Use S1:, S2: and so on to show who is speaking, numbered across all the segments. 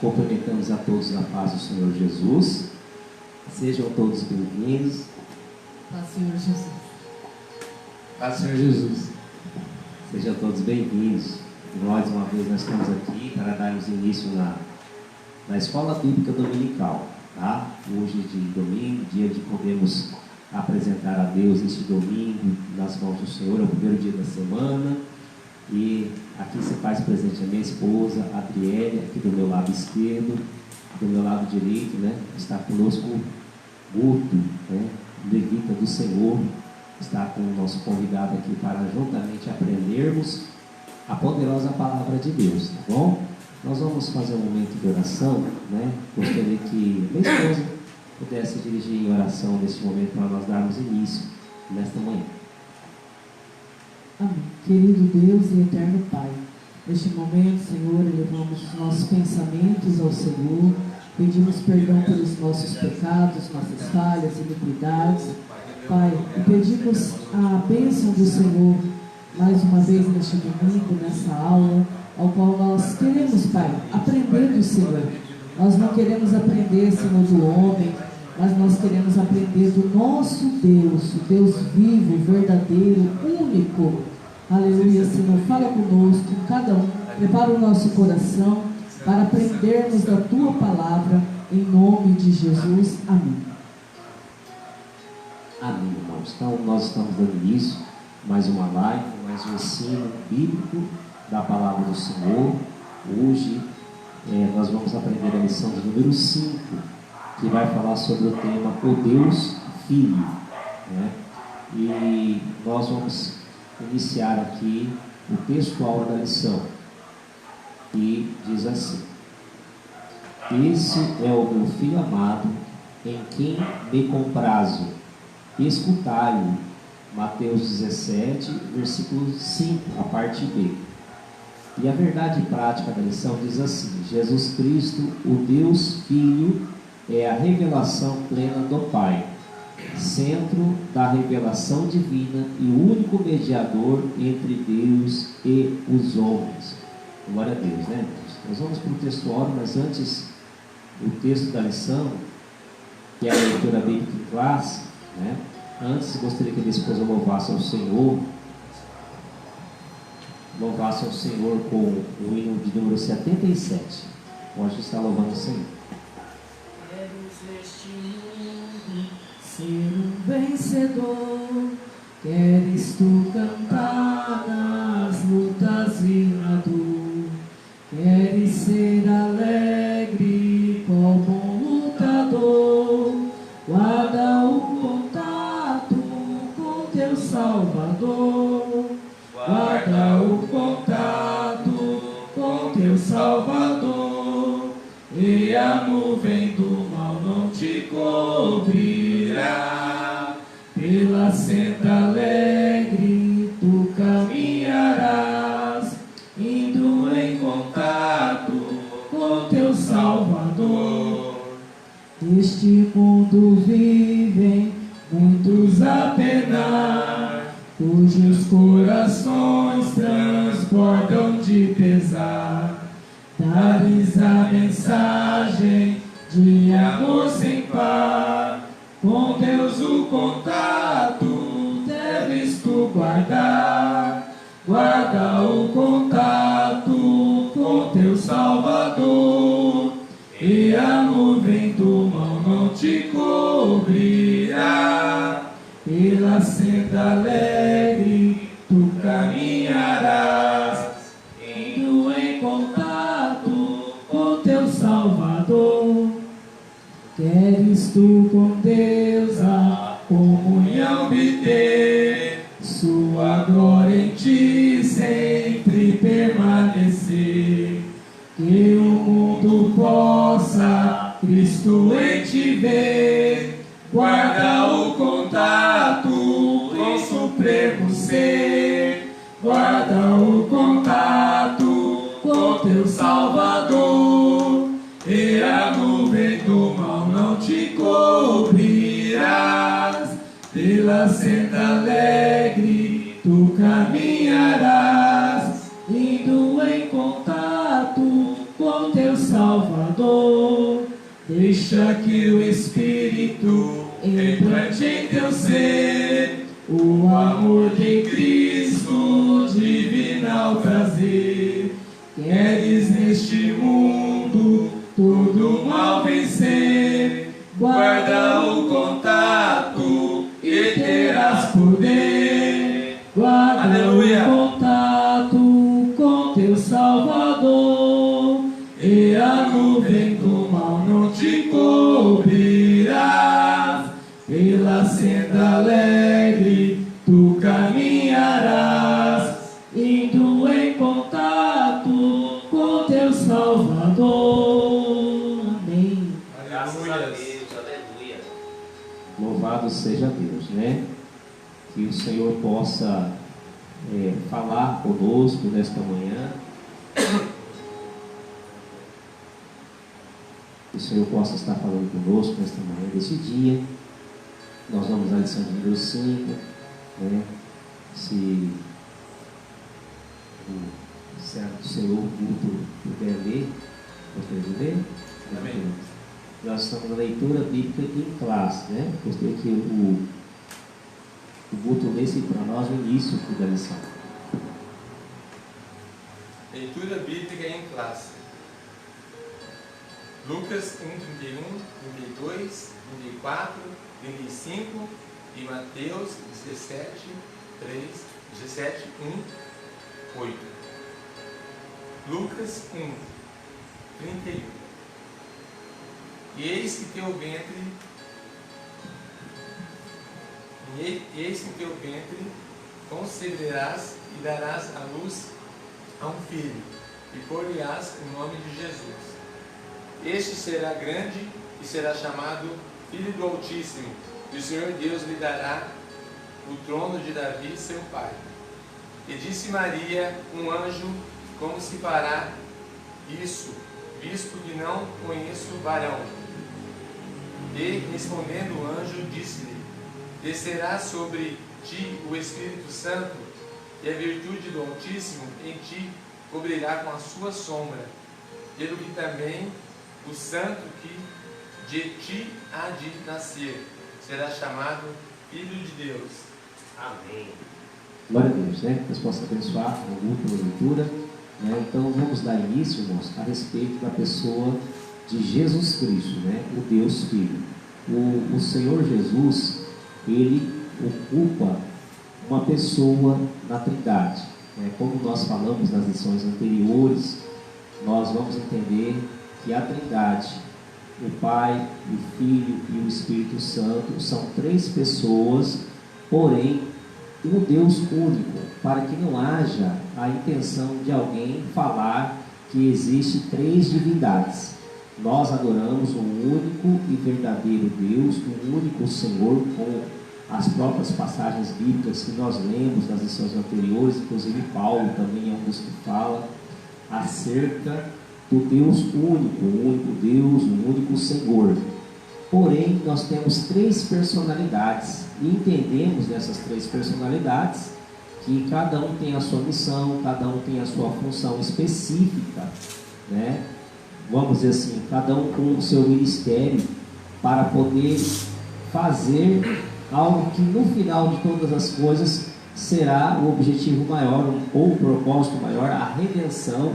S1: Cumprimentamos a todos na paz do Senhor Jesus. Sejam todos bem-vindos.
S2: Paz, Senhor Jesus.
S1: Paz, Senhor Jesus. Sejam todos bem-vindos. Mais uma vez nós estamos aqui para darmos início na Escola Bíblica Dominical, tá? Hoje de domingo, dia de podermos apresentar a Deus este domingo nas mãos do Senhor, é o primeiro dia da semana. E aqui se faz presente a minha esposa, a Adriele, aqui do meu lado esquerdo, do meu lado direito, né? Está conosco o Guto, né? Levita do Senhor, está com o nosso convidado aqui para juntamente aprendermos a poderosa palavra de Deus, tá bom? Nós vamos fazer um momento de oração, né? Gostaria que minha esposa pudesse dirigir em oração neste momento para nós darmos início nesta manhã.
S2: Amém. Querido Deus e eterno Pai, neste momento, Senhor, elevamos os nossos pensamentos ao Senhor, pedimos perdão pelos nossos pecados, nossas falhas, iniquidades, Pai, e pedimos a bênção do Senhor mais uma vez neste domingo, nessa aula, ao qual nós queremos, Pai, aprender do Senhor. Nós não queremos aprender, Senhor, do homem, mas nós queremos aprender do nosso Deus, o Deus vivo, verdadeiro, único. Aleluia, Senhor, fala conosco, cada um, prepara o nosso coração para aprendermos da Tua palavra, em nome de Jesus. Amém.
S1: Amém, irmãos. Então, nós estamos dando início mais uma live, mais um ensino bíblico da palavra do Senhor. Hoje, nós vamos aprender a lição de número 5, que vai falar sobre o tema O Deus Filho, né? E nós vamos iniciar aqui o textual da lição, que diz assim: Esse é o meu Filho amado, em quem me comprazo, escutai-o. Mateus 17, versículo 5, a parte B. E a verdade prática da lição diz assim: Jesus Cristo, o Deus Filho, é a revelação plena do Pai, centro da revelação divina e o único mediador entre Deus e os homens. Glória a Deus, né? Nós vamos para o textual, mas antes, o texto da lição, que é a leitura bíblica em classe, né? Antes, gostaria que a minha esposa louvasse ao Senhor com o hino de número 77. Pode estar louvando o Senhor.
S2: Ser um vencedor, queres tu cantar nas lutas e na dor, queres ser alegre como lutador, guarda o contato com teu Salvador, guarda o contato com teu Salvador, e a nuvem do mal não te cobrirá, pela senda alegre tu caminharás, indo em contato com teu Salvador. Neste mundo vivem muitos a penar, cujos corações transbordam de pesar. Dá-lhes a mensagem de amor sem par, com Deus o contato deves tu guardar. Guarda o contato com teu Salvador, e a nuvem do mal não te cobrirá. Pela senda alegre tu caminharás, indo em contato com teu Salvador. Queres tu com Deus a comunhão obter, sua glória em ti sempre permanecer. Que o mundo possa Cristo em ti ver, guarda o contato com supremo ser, guarda o contato com teu Salvador, e a nuvem do mal não te cobrirás. Pela senda alegre tu caminharás, indo em contato com teu Salvador.
S3: Deixa que o Espírito implante em teu ser o amor de Cristo, divinal prazer. Queres neste mundo todo mal vencer, guarda o contato e terás poder.
S2: Guarda o contato com teu Salvador, e a nuvem do mal não te cobrirá. Pela senda alegre tu caminharás, indo em contato com teu Salvador. Amém.
S4: Graças a Deus, aleluia.
S1: Louvado seja Deus, né? Que o Senhor possa falar conosco nesta manhã. Que o Senhor possa estar falando conosco nesta manhã desse dia. Nós vamos à lição de número 5, né? Se o servo do Senhor puder ler, gostaria de ler?
S3: Amém.
S1: Nós estamos na leitura bíblica em classe, né? Gostaria que o Guto lesse para nós o início da lição.
S3: Leitura bíblica em classe. Lucas 1, 31, 32, 34, 35 e Mateus 17, 1, 8. Lucas 1, 31. E eis que teu ventre conceberás e darás à luz a um filho, e por-lhe-ás o nome de Jesus. Este será grande e será chamado Filho do Altíssimo, e o Senhor Deus lhe dará o trono de Davi, seu pai. E disse Maria, um anjo, como se fará isso, visto que não conheço varão? E, respondendo o anjo, disse-lhe: descerá sobre ti o Espírito Santo, e a virtude do Altíssimo em ti cobrirá com a sua sombra, pelo que também o santo que de ti há de nascer será chamado Filho de Deus.
S4: Amém.
S1: Glória a Deus, né? Deus possa abençoar o grupo da leitura, né? Então vamos dar início, irmãos, a respeito da pessoa de Jesus Cristo, né? O Deus Filho. O Senhor Jesus, Ele ocupa uma pessoa na Trindade, né? Como nós falamos nas lições anteriores, nós vamos entender que a Trindade, o Pai, o Filho e o Espírito Santo, são três pessoas, porém um Deus único, para que não haja a intenção de alguém falar que existe três divindades. Nós adoramos um único e verdadeiro Deus, um único Senhor, com as próprias passagens bíblicas que nós lemos nas lições anteriores, inclusive Paulo também é um dos que fala acerca do Deus único, um único Deus, um único Senhor. Porém, nós temos três personalidades e entendemos nessas três personalidades que cada um tem a sua missão, cada um tem a sua função específica, né? Vamos dizer assim, cada um com o seu ministério para poder fazer algo que no final de todas as coisas será o objetivo maior ou o propósito maior, a redenção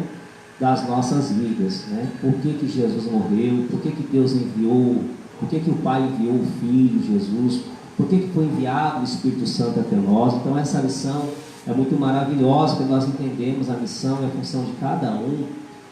S1: das nossas vidas, né? Por que Jesus morreu? Por que Deus enviou? Por que o Pai enviou o Filho, Jesus? Por que foi enviado o Espírito Santo até nós? Então essa lição é muito maravilhosa, porque nós entendemos a missão e a função de cada um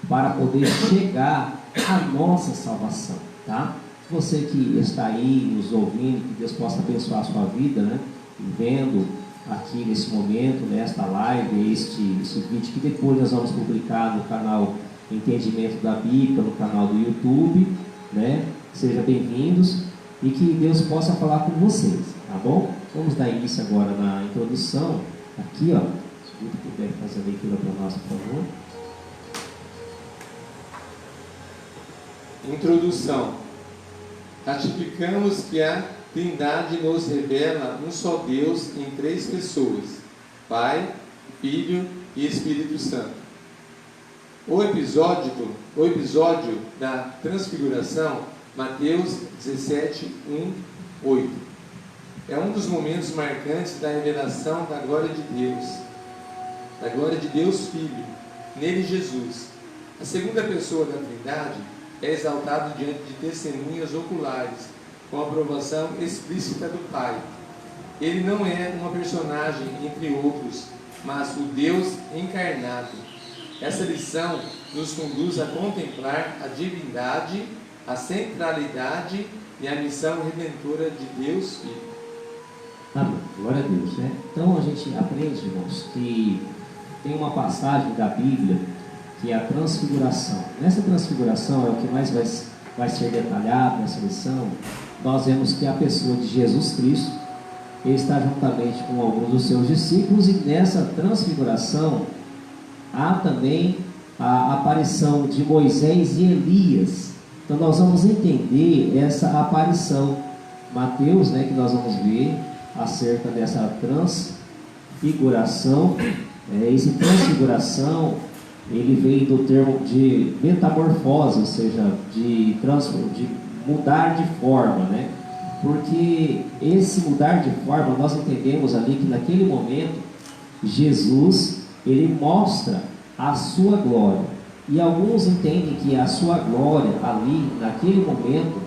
S1: para poder chegar à nossa salvação, tá? Você que está aí nos ouvindo, que Deus possa abençoar a sua vida, né? E vendo aqui nesse momento, nesta live, este vídeo que depois nós vamos publicar no canal Entendimento da Bíblia, no canal do YouTube, né? Sejam bem-vindos e que Deus possa falar com vocês, tá bom? Vamos dar início agora na introdução, aqui ó, se o Guto puder fazer a leitura para nós, por favor.
S3: Introdução. Ratificamos que a Trindade nos revela um só Deus em três pessoas, Pai, Filho e Espírito Santo. O episódio da Transfiguração Mateus 17, 1, 8. É um dos momentos marcantes da revelação da glória de Deus Filho, nele Jesus. A segunda pessoa da Trindade é exaltado diante de testemunhas oculares, com a aprovação explícita do Pai. Ele não é uma personagem entre outros, mas o Deus encarnado. Essa lição nos conduz a contemplar a divindade, a centralidade e a missão redentora de Deus Filho.
S1: Amém. Glória a Deus, né? Então a gente aprende, irmãos, que tem uma passagem da Bíblia que é a transfiguração. Nessa transfiguração é o que mais vai ser detalhado nessa lição. Nós vemos que a pessoa de Jesus Cristo, ele está juntamente com alguns dos seus discípulos, e nessa transfiguração há também a aparição de Moisés e Elias. Então nós vamos entender essa aparição. Mateus, né, que nós vamos ver acerca dessa transfiguração. Essa transfiguração, ele vem do termo de metamorfose, ou seja, de mudar de forma, né? Porque esse mudar de forma, nós entendemos ali que naquele momento Jesus, ele mostra a sua glória, e alguns entendem que a sua glória ali naquele momento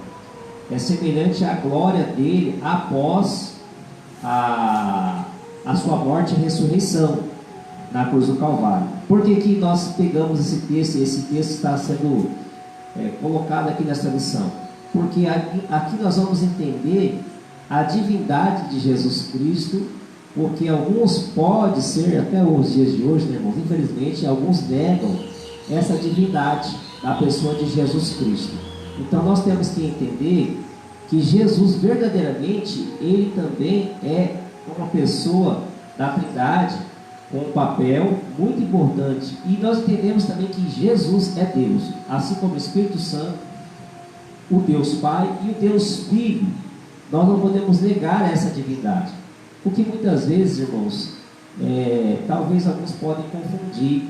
S1: é semelhante à glória dele após a sua morte e ressurreição na cruz do Calvário. Por que nós pegamos esse texto, e esse texto está sendo colocado aqui nessa lição? Porque aqui nós vamos entender a divindade de Jesus Cristo, porque alguns, pode ser até os dias de hoje, né, irmãos, infelizmente alguns negam essa divindade da pessoa de Jesus Cristo. Então nós temos que entender que Jesus verdadeiramente, ele também é uma pessoa da Trindade, com um papel muito importante. E nós entendemos também que Jesus é Deus, assim como o Espírito Santo, o Deus Pai e o Deus Filho. Nós não podemos negar essa divindade, porque muitas vezes, irmãos, talvez alguns podem confundir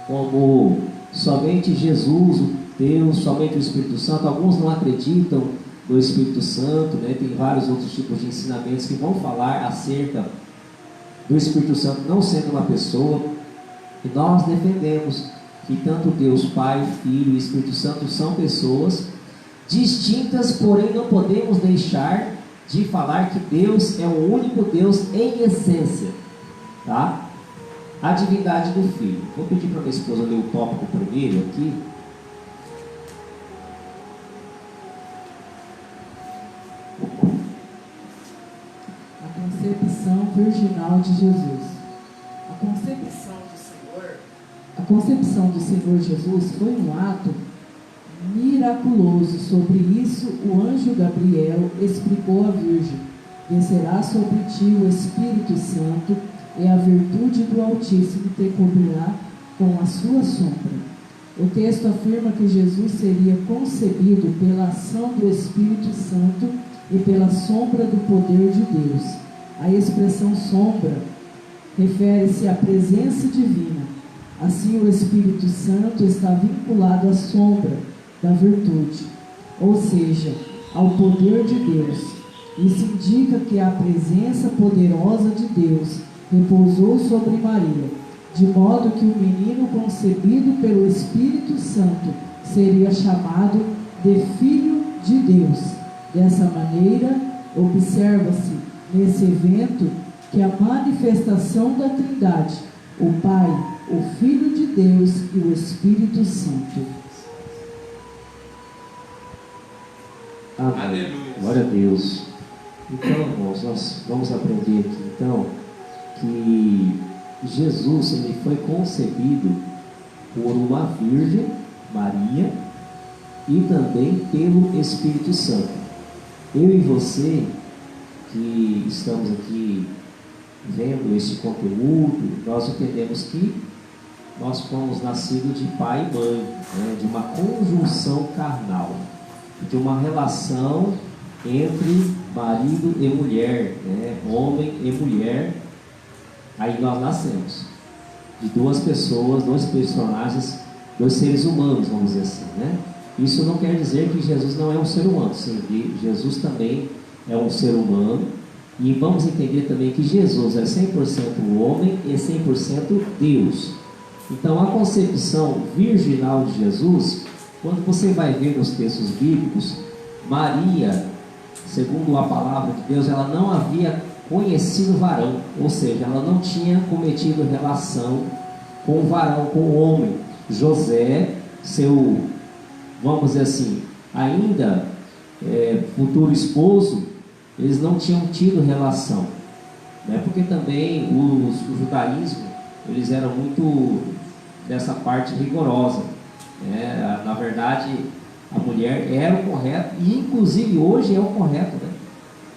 S1: como somente Jesus, o Deus, somente o Espírito Santo. Alguns não acreditam no Espírito Santo, né? Tem vários outros tipos de ensinamentos que vão falar acerca do Espírito Santo não sendo uma pessoa. E nós defendemos que tanto Deus Pai, Filho e Espírito Santo são pessoas distintas, porém não podemos deixar de falar que Deus é o único Deus em essência, tá? A divindade do Filho. Vou pedir para minha esposa ler o tópico primeiro aqui.
S2: A concepção virginal de Jesus. A concepção do Senhor Jesus foi um ato miraculoso. Sobre isso, o anjo Gabriel explicou à Virgem: descerá sobre ti o Espírito Santo, e a virtude do Altíssimo te cobrirá com a sua sombra. O texto afirma que Jesus seria concebido pela ação do Espírito Santo e pela sombra do poder de Deus. A expressão sombra refere-se à presença divina. Assim, o Espírito Santo está vinculado à sombra da virtude, ou seja, ao poder de Deus. Isso indica que a presença poderosa de Deus repousou sobre Maria, de modo que o menino concebido pelo Espírito Santo seria chamado de Filho de Deus. Dessa maneira, observa-se nesse evento que a manifestação da Trindade, o Pai, o Filho de Deus e o Espírito Santo.
S1: Amém.
S3: Aleluia.
S1: Glória a Deus. Então, irmãos, nós vamos aprender aqui, então, que Jesus, ele foi concebido por uma Virgem, Maria, e também pelo Espírito Santo. Eu e você, que estamos aqui vendo esse conteúdo, nós entendemos que nós fomos nascidos de pai e mãe, né, de uma conjunção carnal, de uma relação entre marido e mulher, né, homem e mulher. Aí nós nascemos de duas pessoas, dois personagens, dois seres humanos, vamos dizer assim, né? Isso não quer dizer que Jesus não é um ser humano. Sim, Jesus também é um ser humano. E vamos entender também que Jesus é 100% homem e 100% Deus. Então, a concepção virginal de Jesus, quando você vai ver nos textos bíblicos, Maria, segundo a palavra de Deus, ela não havia conhecido varão, ou seja, ela não tinha cometido relação com o varão, com o homem. José, seu, vamos dizer assim, ainda futuro esposo, eles não tinham tido relação, né? Porque também o judaísmo, eles eram muito dessa parte rigorosa, né? Na verdade, a mulher era o correto, e inclusive hoje é o correto, né?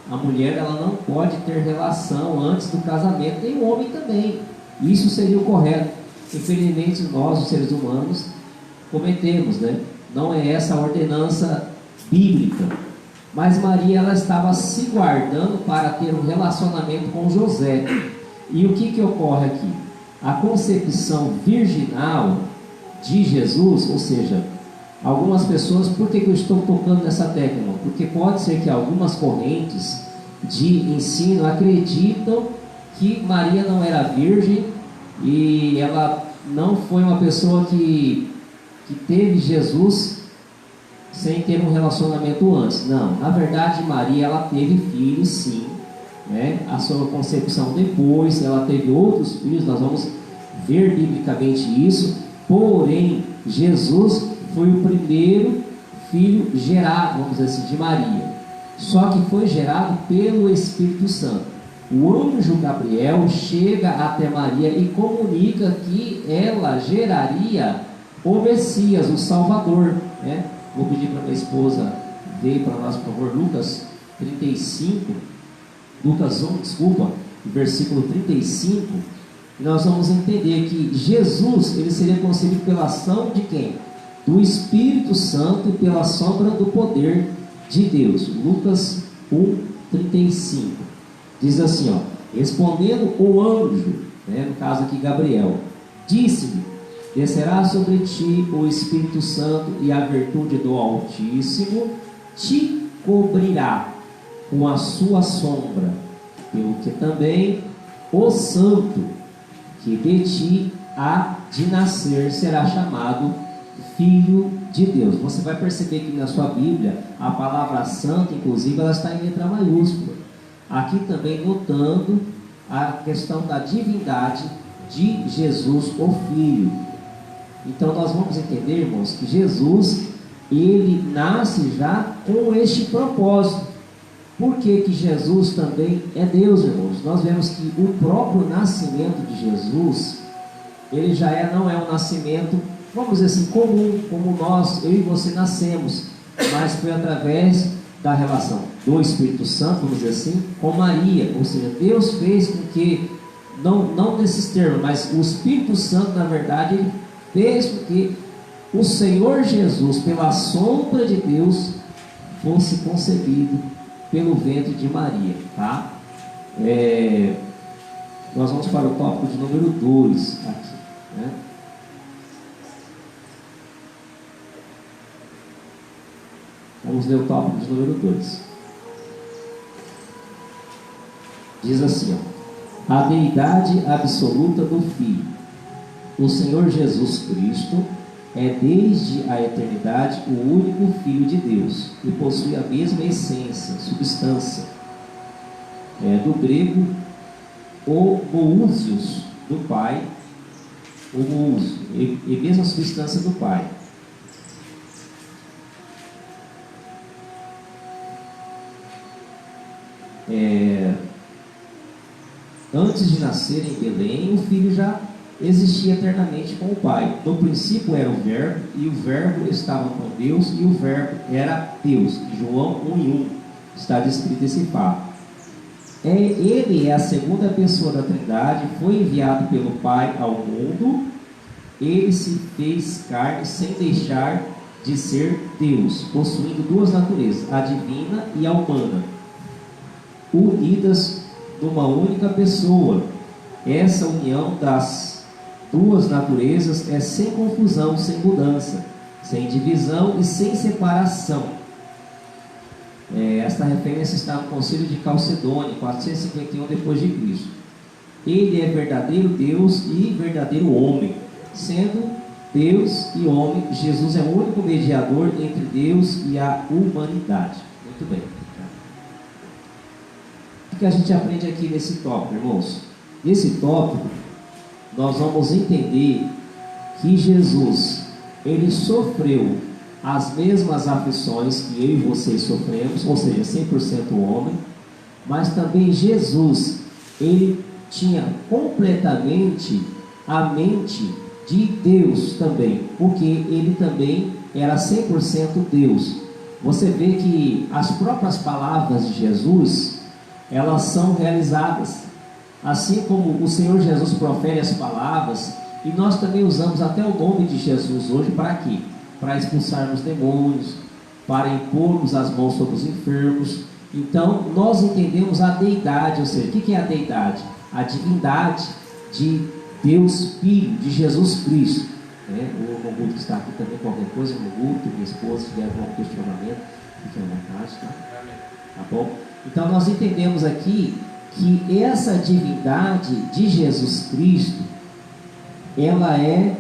S1: A mulher, ela não pode ter relação antes do casamento, nem o homem também. Isso seria o correto. Infelizmente, nós, os seres humanos, cometemos, né? Não é essa a ordenança bíblica. Mas Maria, ela estava se guardando para ter um relacionamento com José. E o que ocorre aqui? A concepção virginal de Jesus, ou seja, algumas pessoas, por que eu estou tocando nessa tecla? Porque pode ser que algumas correntes de ensino acreditam que Maria não era virgem e ela não foi uma pessoa que teve Jesus sem ter um relacionamento antes. Não, na verdade Maria, ela teve filhos sim, né? A sua concepção depois, ela teve outros filhos, nós vamos ver biblicamente isso. Porém, Jesus foi o primeiro filho gerado, vamos dizer assim, de Maria. Só que foi gerado pelo Espírito Santo. O anjo Gabriel chega até Maria e comunica que ela geraria o Messias, o Salvador, né? Vou pedir para minha esposa ver para nós, por favor, Lucas 1, versículo 35. E nós vamos entender que Jesus, ele seria concebido pela ação de quem? Do Espírito Santo e pela sombra do poder de Deus. Lucas 1:35 diz assim, respondendo o anjo, né, no caso aqui Gabriel, disse-lhe: descerá sobre ti o Espírito Santo e a virtude do Altíssimo te cobrirá com a sua sombra, pelo que também o santo que de ti há de nascer será chamado Filho de Deus. Você vai perceber que na sua Bíblia a palavra santo, inclusive, ela está em letra maiúscula. Aqui também notando a questão da divindade de Jesus, o Filho. Então nós vamos entender, irmãos, que Jesus, ele nasce já com este propósito. Por que Jesus também é Deus, irmãos? Nós vemos que o próprio nascimento de Jesus, ele já não é um nascimento, vamos dizer assim, comum, como nós, eu e você nascemos, mas foi através da relação do Espírito Santo, vamos dizer assim, com Maria. Ou seja, Deus fez com que, não nesses termos, mas o Espírito Santo, na verdade, ele fez com que o Senhor Jesus, pela sombra de Deus, fosse concebido pelo ventre de Maria, tá? Nós vamos para o tópico de número 2 aqui, né? Vamos ler o tópico de número 2. Diz assim, a deidade absoluta do Filho. O Senhor Jesus Cristo é desde a eternidade o único Filho de Deus e possui a mesma essência, substância. Do grego, homoousios, do Pai, homoousios, e mesma substância do Pai. Antes de nascer em Belém, o Filho já existia eternamente com o Pai. No princípio era o Verbo, e o Verbo estava com Deus, e o Verbo era Deus. João 1:1 está descrito esse fato. Ele é a segunda pessoa da Trindade, foi enviado pelo Pai ao mundo. Ele se fez carne sem deixar de ser Deus, possuindo duas naturezas, a divina e a humana, unidas numa única pessoa. Essa união das duas naturezas é sem confusão, sem mudança. sem divisão e sem separação. Esta referência está no Concílio de Calcedônia, 451 depois de Cristo. Ele é verdadeiro Deus e verdadeiro homem, sendo Deus e homem. Jesus é o único mediador entre Deus e a humanidade. Muito bem. O que a gente aprende aqui nesse tópico, irmãos? Nesse tópico, nós vamos entender que Jesus, ele sofreu as mesmas aflições que eu e vocês sofremos, ou seja, 100% homem, mas também Jesus, ele tinha completamente a mente de Deus também, porque ele também era 100% Deus. Você vê que as próprias palavras de Jesus, elas são realizadas, assim como o Senhor Jesus profere as palavras, e nós também usamos até o nome de Jesus hoje para quê? Para expulsarmos demônios, para impormos as mãos sobre os enfermos. Então nós entendemos a deidade, ou seja, o que é a deidade? A divindade de Deus Filho, de Jesus Cristo. O Moguto que está aqui também, qualquer coisa, o Moguto, minha esposa, se tiver algum questionamento, fique à vontade, tá bom? Então nós entendemos aqui que essa divindade de Jesus Cristo, ela é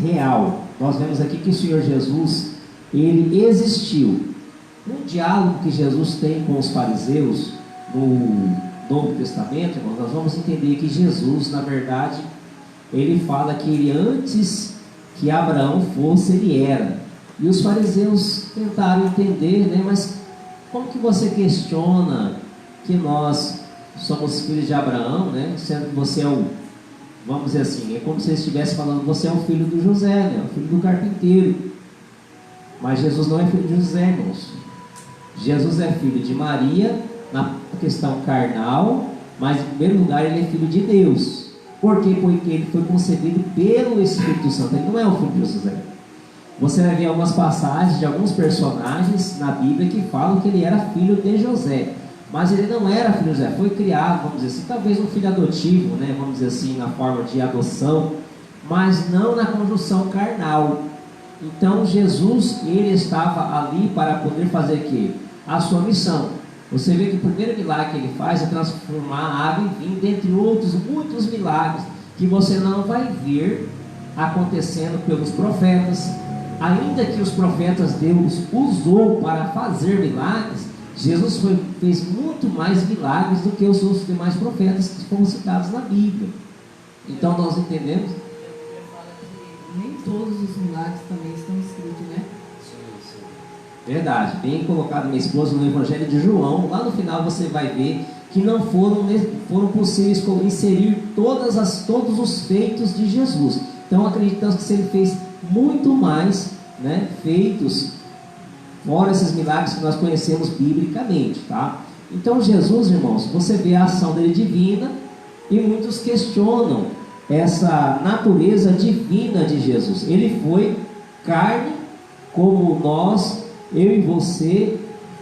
S1: real. Nós vemos aqui que o Senhor Jesus, ele existiu. No diálogo que Jesus tem com os fariseus no Novo Testamento, irmãos, nós vamos entender que Jesus, na verdade, ele fala que ele, antes que Abraão fosse, ele era. E os fariseus tentaram entender, mas como que você questiona que nós somos filhos de Abraão, sendo que você é o, vamos dizer assim, é como se ele estivesse falando, você é o filho do José, o filho do carpinteiro. Mas Jesus não é filho de José, irmãos. Jesus é filho de Maria, na questão carnal, mas em primeiro lugar ele é filho de Deus. Por quê? Porque ele foi concebido pelo Espírito Santo. Ele não é o filho de José. Você vai ver algumas passagens de alguns personagens na Bíblia que falam que ele era filho de José, mas ele não era filho de José, foi criado, vamos dizer assim, talvez um filho adotivo, vamos dizer assim, na forma de adoção, mas não na conjunção carnal. Então Jesus, ele estava ali para poder fazer o quê? A sua missão. Você vê que o primeiro milagre que ele faz é transformar a água em vinho, dentre outros muitos milagres que você não vai ver acontecendo pelos profetas. Ainda que os profetas Deus usou para fazer milagres, Jesus fez muito mais milagres do que os outros demais profetas que foram citados na Bíblia. Então nós entendemos.
S2: Eu falo que nem todos os milagres também estão escritos, né?
S1: Verdade, bem colocado, minha esposa, no Evangelho de João. Lá no final você vai ver que não foram possíveis inserir todos os feitos de Jesus. Então acreditamos que se ele fez muito mais feitos, fora esses milagres que nós conhecemos biblicamente, tá? Então Jesus, irmãos, você vê a ação dele divina, e muitos questionam essa natureza divina de Jesus. Ele foi carne, como nós, eu e você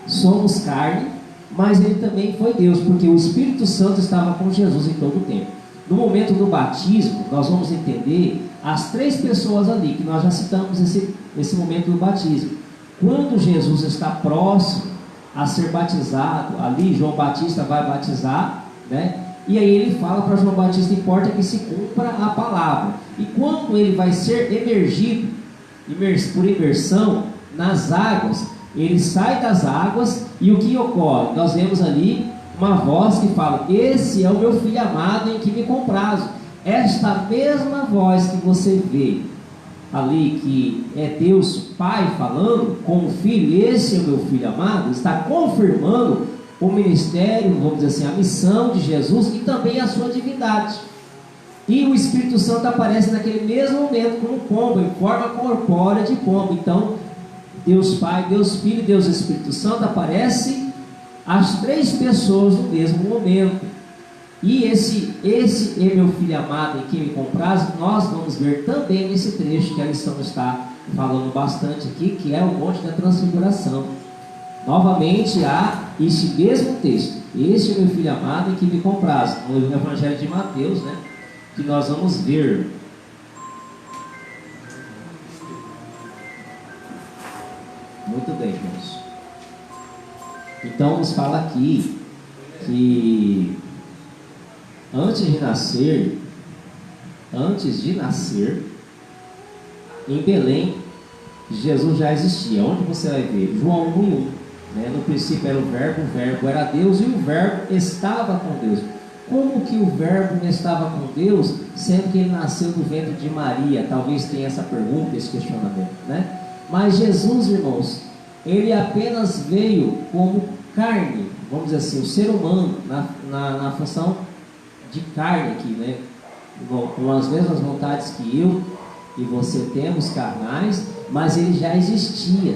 S1: somos carne, mas ele também foi Deus, porque o Espírito Santo estava com Jesus em todo o tempo. No momento do batismo, nós vamos entender as três pessoas ali, que nós já citamos esse momento do batismo. Quando Jesus está próximo a ser batizado, ali João Batista vai batizar, e aí ele fala para João Batista, importa que se cumpra a palavra. E quando ele vai ser emergido, por imersão, nas águas, ele sai das águas, e o que ocorre? Nós vemos ali uma voz que fala, esse é o meu filho amado em que me comprazo. Esta mesma voz que você vê ali, que é Deus Pai falando com o Filho, esse é o meu filho amado, está confirmando o ministério, vamos dizer assim, a missão de Jesus e também a sua divindade. E o Espírito Santo aparece naquele mesmo momento como pombo, em forma corpórea de pombo. Então Deus Pai, Deus Filho e Deus Espírito Santo aparecem as três pessoas no mesmo momento. E esse é meu filho amado em quem me compraz, nós vamos ver também nesse trecho que a lição está falando bastante aqui, que é o Monte da Transfiguração. Novamente há este mesmo texto, este é meu filho amado em quem me compraz, no Evangelho de Mateus, que nós vamos ver. Muito bem, irmãos. Então nos fala aqui que antes de nascer, em Belém, Jesus já existia. Onde você vai ver? João 1:1, né? No princípio era o Verbo era Deus e o Verbo estava com Deus. Como que o Verbo estava com Deus, sendo que ele nasceu do ventre de Maria? Talvez tenha essa pergunta, esse questionamento, né? Mas Jesus, irmãos, ele apenas veio como carne, vamos dizer assim, o ser humano, na função de carne aqui, né? Com as mesmas vontades que eu e você temos, carnais, mas ele já existia,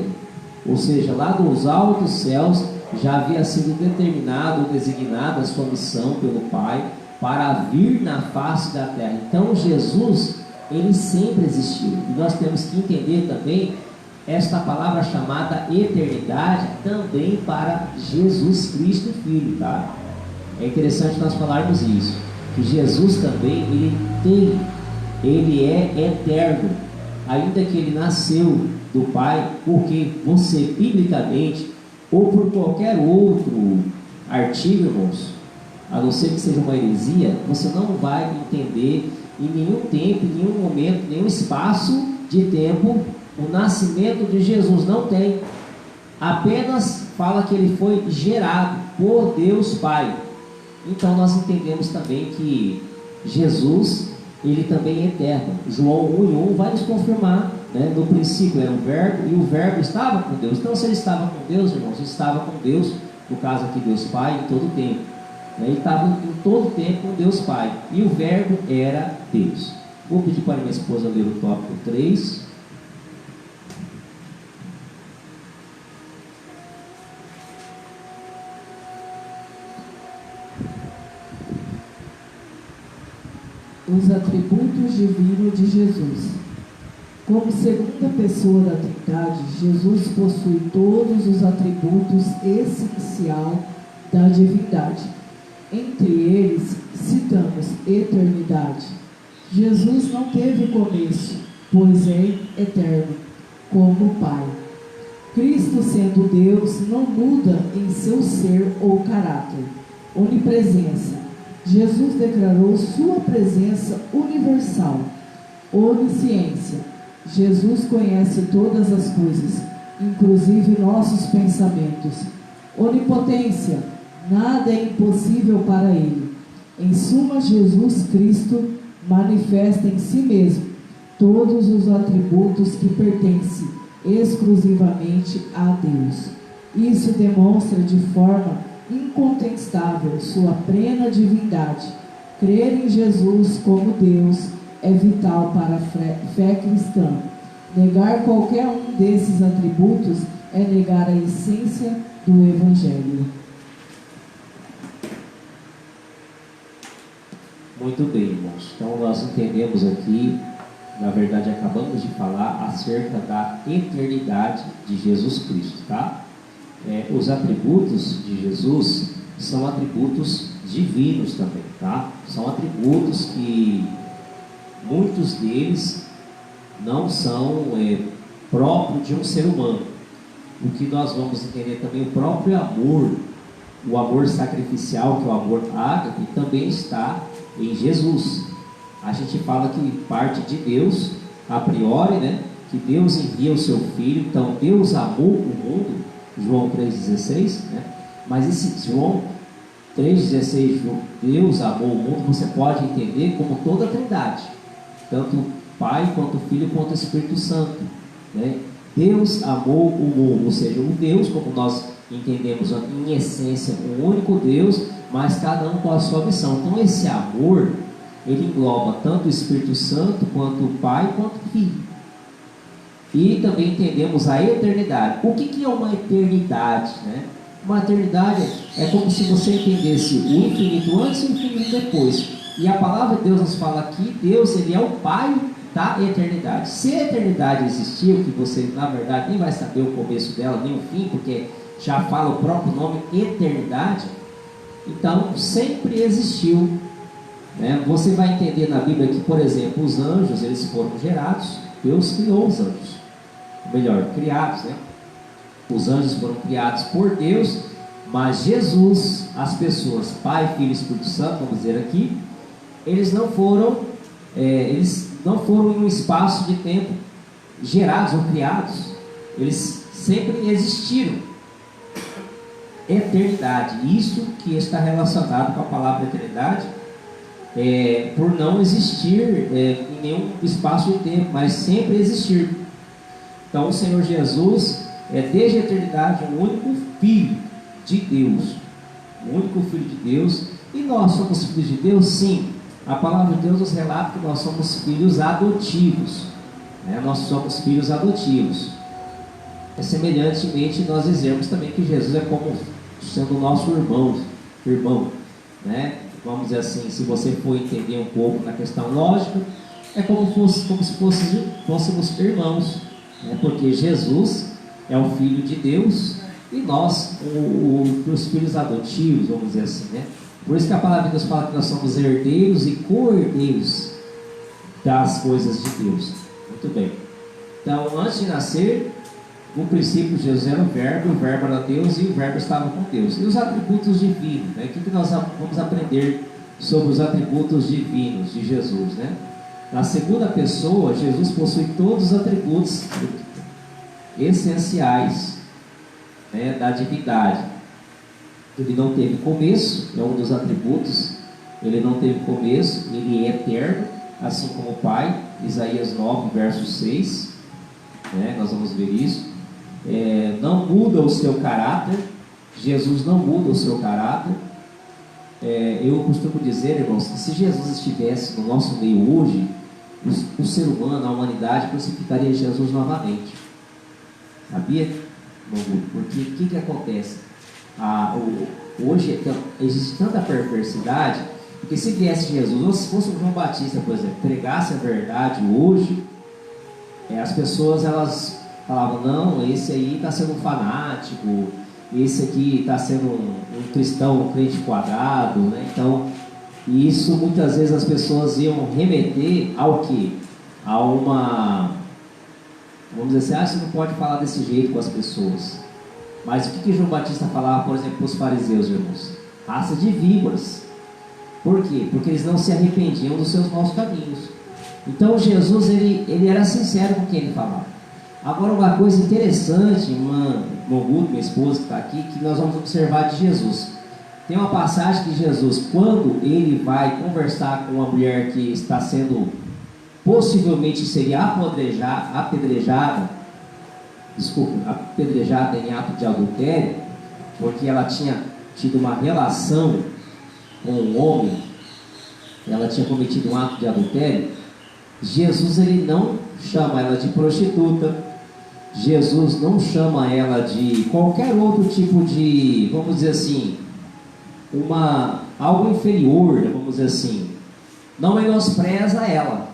S1: ou seja, lá dos altos céus já havia sido determinado, designada a sua missão pelo Pai para vir na face da terra. Então Jesus, ele sempre existiu, e nós temos que entender também esta palavra chamada eternidade também para Jesus Cristo Filho, tá? É interessante nós falarmos isso, que Jesus também, ele é eterno, ainda que ele nasceu do Pai, porque você, biblicamente, ou por qualquer outro artigo, irmãos, a não ser que seja uma heresia, você não vai entender em nenhum tempo, em nenhum momento, nenhum espaço de tempo, o nascimento de Jesus. Não tem. Apenas fala que ele foi gerado por Deus Pai. Então nós entendemos também que Jesus, ele também é eterno. João 1:1 vai nos confirmar, né? No princípio era o Verbo, e o Verbo estava com Deus. Então se ele estava com Deus, irmãos, ele estava com Deus, no caso aqui Deus Pai, em todo o tempo, né? Ele estava em todo o tempo com Deus Pai, e o Verbo era Deus. Vou pedir para minha esposa ler o tópico 3.
S2: Os atributos divinos de Jesus. Como segunda pessoa da Trindade, Jesus possui todos os atributos essenciais da divindade. Entre eles, citamos eternidade. Jesus não teve começo, pois é eterno, como o Pai. Cristo, sendo Deus, não muda em seu ser ou caráter. Onipresença. Jesus declarou sua presença universal. Onisciência. Jesus conhece todas as coisas, inclusive nossos pensamentos. Onipotência. Nada é impossível para ele. Em suma, Jesus Cristo manifesta em si mesmo todos os atributos que pertencem exclusivamente a Deus. Isso demonstra de forma incontestável sua plena divindade. Crer em Jesus como Deus é vital para a fé cristã. Negar qualquer um desses atributos é negar a essência do Evangelho.
S1: Muito bem, irmãos. Então nós entendemos aqui, na verdade acabamos de falar acerca da eternidade de Jesus Cristo, tá? Os atributos de Jesus são atributos divinos também, tá? São atributos que muitos deles não são próprios de um ser humano. O que nós vamos entender também, o próprio amor, o amor sacrificial, que é o amor ágape, também está em Jesus. A gente fala que parte de Deus, a priori, né? Que Deus envia o seu Filho. Então Deus amou o mundo, João 3,16, né? Mas esse João 3,16, Deus amou o mundo, você pode entender como toda a Trindade, tanto o Pai, quanto o Filho, quanto o Espírito Santo, né? Deus amou o mundo, ou seja, o Deus, como nós entendemos em essência, um único Deus, mas cada um com a sua missão. Então esse amor, ele engloba tanto o Espírito Santo, quanto o Pai, quanto o Filho. E também entendemos a eternidade. O que é uma eternidade, né? Uma eternidade é como se você entendesse o infinito antes e o infinito depois. E a palavra de Deus nos fala aqui, Deus, ele é o Pai da eternidade. Se a eternidade existiu, que você na verdade nem vai saber o começo dela, nem o fim, porque já fala o próprio nome, eternidade, então sempre existiu, né? Você vai entender na Bíblia que, por exemplo, os anjos, eles foram gerados, Deus criou os anjos, ou melhor, criados, né? Os anjos foram criados por Deus, mas Jesus, as pessoas, Pai, Filho e Espírito Santo, vamos dizer aqui, eles não foram em um espaço de tempo gerados ou criados. Eles sempre existiram. Eternidade, isso que está relacionado com a palavra eternidade, por não existir em nenhum espaço de tempo, mas sempre existir. Então o Senhor Jesus é desde a eternidade o único Filho de Deus, o único Filho de Deus. E nós somos filhos de Deus? Sim. A palavra de Deus nos relata que nós somos filhos adotivos, né? Nós somos filhos adotivos. Semelhantemente, nós dizemos também que Jesus é como sendo o nosso irmão, né? Vamos dizer assim, se você for entender um pouco na questão lógica, é como se fôssemos irmãos, né? Porque Jesus é o Filho de Deus e nós, os filhos adotivos, vamos dizer assim, né? Por isso que a palavra de Deus fala que nós somos herdeiros e co-herdeiros das coisas de Deus. Muito bem. Então, antes de nascer, no princípio Jesus era o Verbo era Deus e o Verbo estava com Deus. E os atributos divinos, né? O que nós vamos aprender sobre os atributos divinos de Jesus, né? Na segunda pessoa, Jesus possui todos os atributos essenciais, né, da divindade. Ele não teve começo, é um dos atributos. Ele não teve começo, ele é eterno, assim como o Pai. Isaías 9, verso 6, né? Nós vamos ver isso. Não muda o seu caráter. Jesus não muda o seu caráter. Eu costumo dizer, irmãos, que se Jesus estivesse no nosso meio hoje, o ser humano, a humanidade, crucificaria Jesus novamente. Sabia? Não muda. Porque o que acontece? Hoje existe tanta perversidade, porque se viesse Jesus, ou se fosse o João Batista, por exemplo, pregasse a verdade hoje, as pessoas elas falavam: não, esse aí está sendo um fanático, esse aqui está sendo um cristão, um crente quadrado, né? Então, isso muitas vezes as pessoas iam remeter ao que? A uma, vamos dizer assim, você não pode falar desse jeito com as pessoas. Mas o que João Batista falava, por exemplo, para os fariseus, irmãos? Raça de víboras. Por quê? Porque eles não se arrependiam dos seus maus caminhos. Então Jesus, ele era sincero com quem ele falava. Agora, uma coisa interessante, minha esposa que está aqui, que nós vamos observar de Jesus. Tem uma passagem que Jesus, quando ele vai conversar com uma mulher que está sendo, possivelmente seria apedrejada em ato de adultério, porque ela tinha tido uma relação com um homem, ela tinha cometido um ato de adultério. Jesus, ele não chama ela de prostituta, Jesus não chama ela de qualquer outro tipo de, vamos dizer assim, algo inferior, vamos dizer assim, não menospreza ela.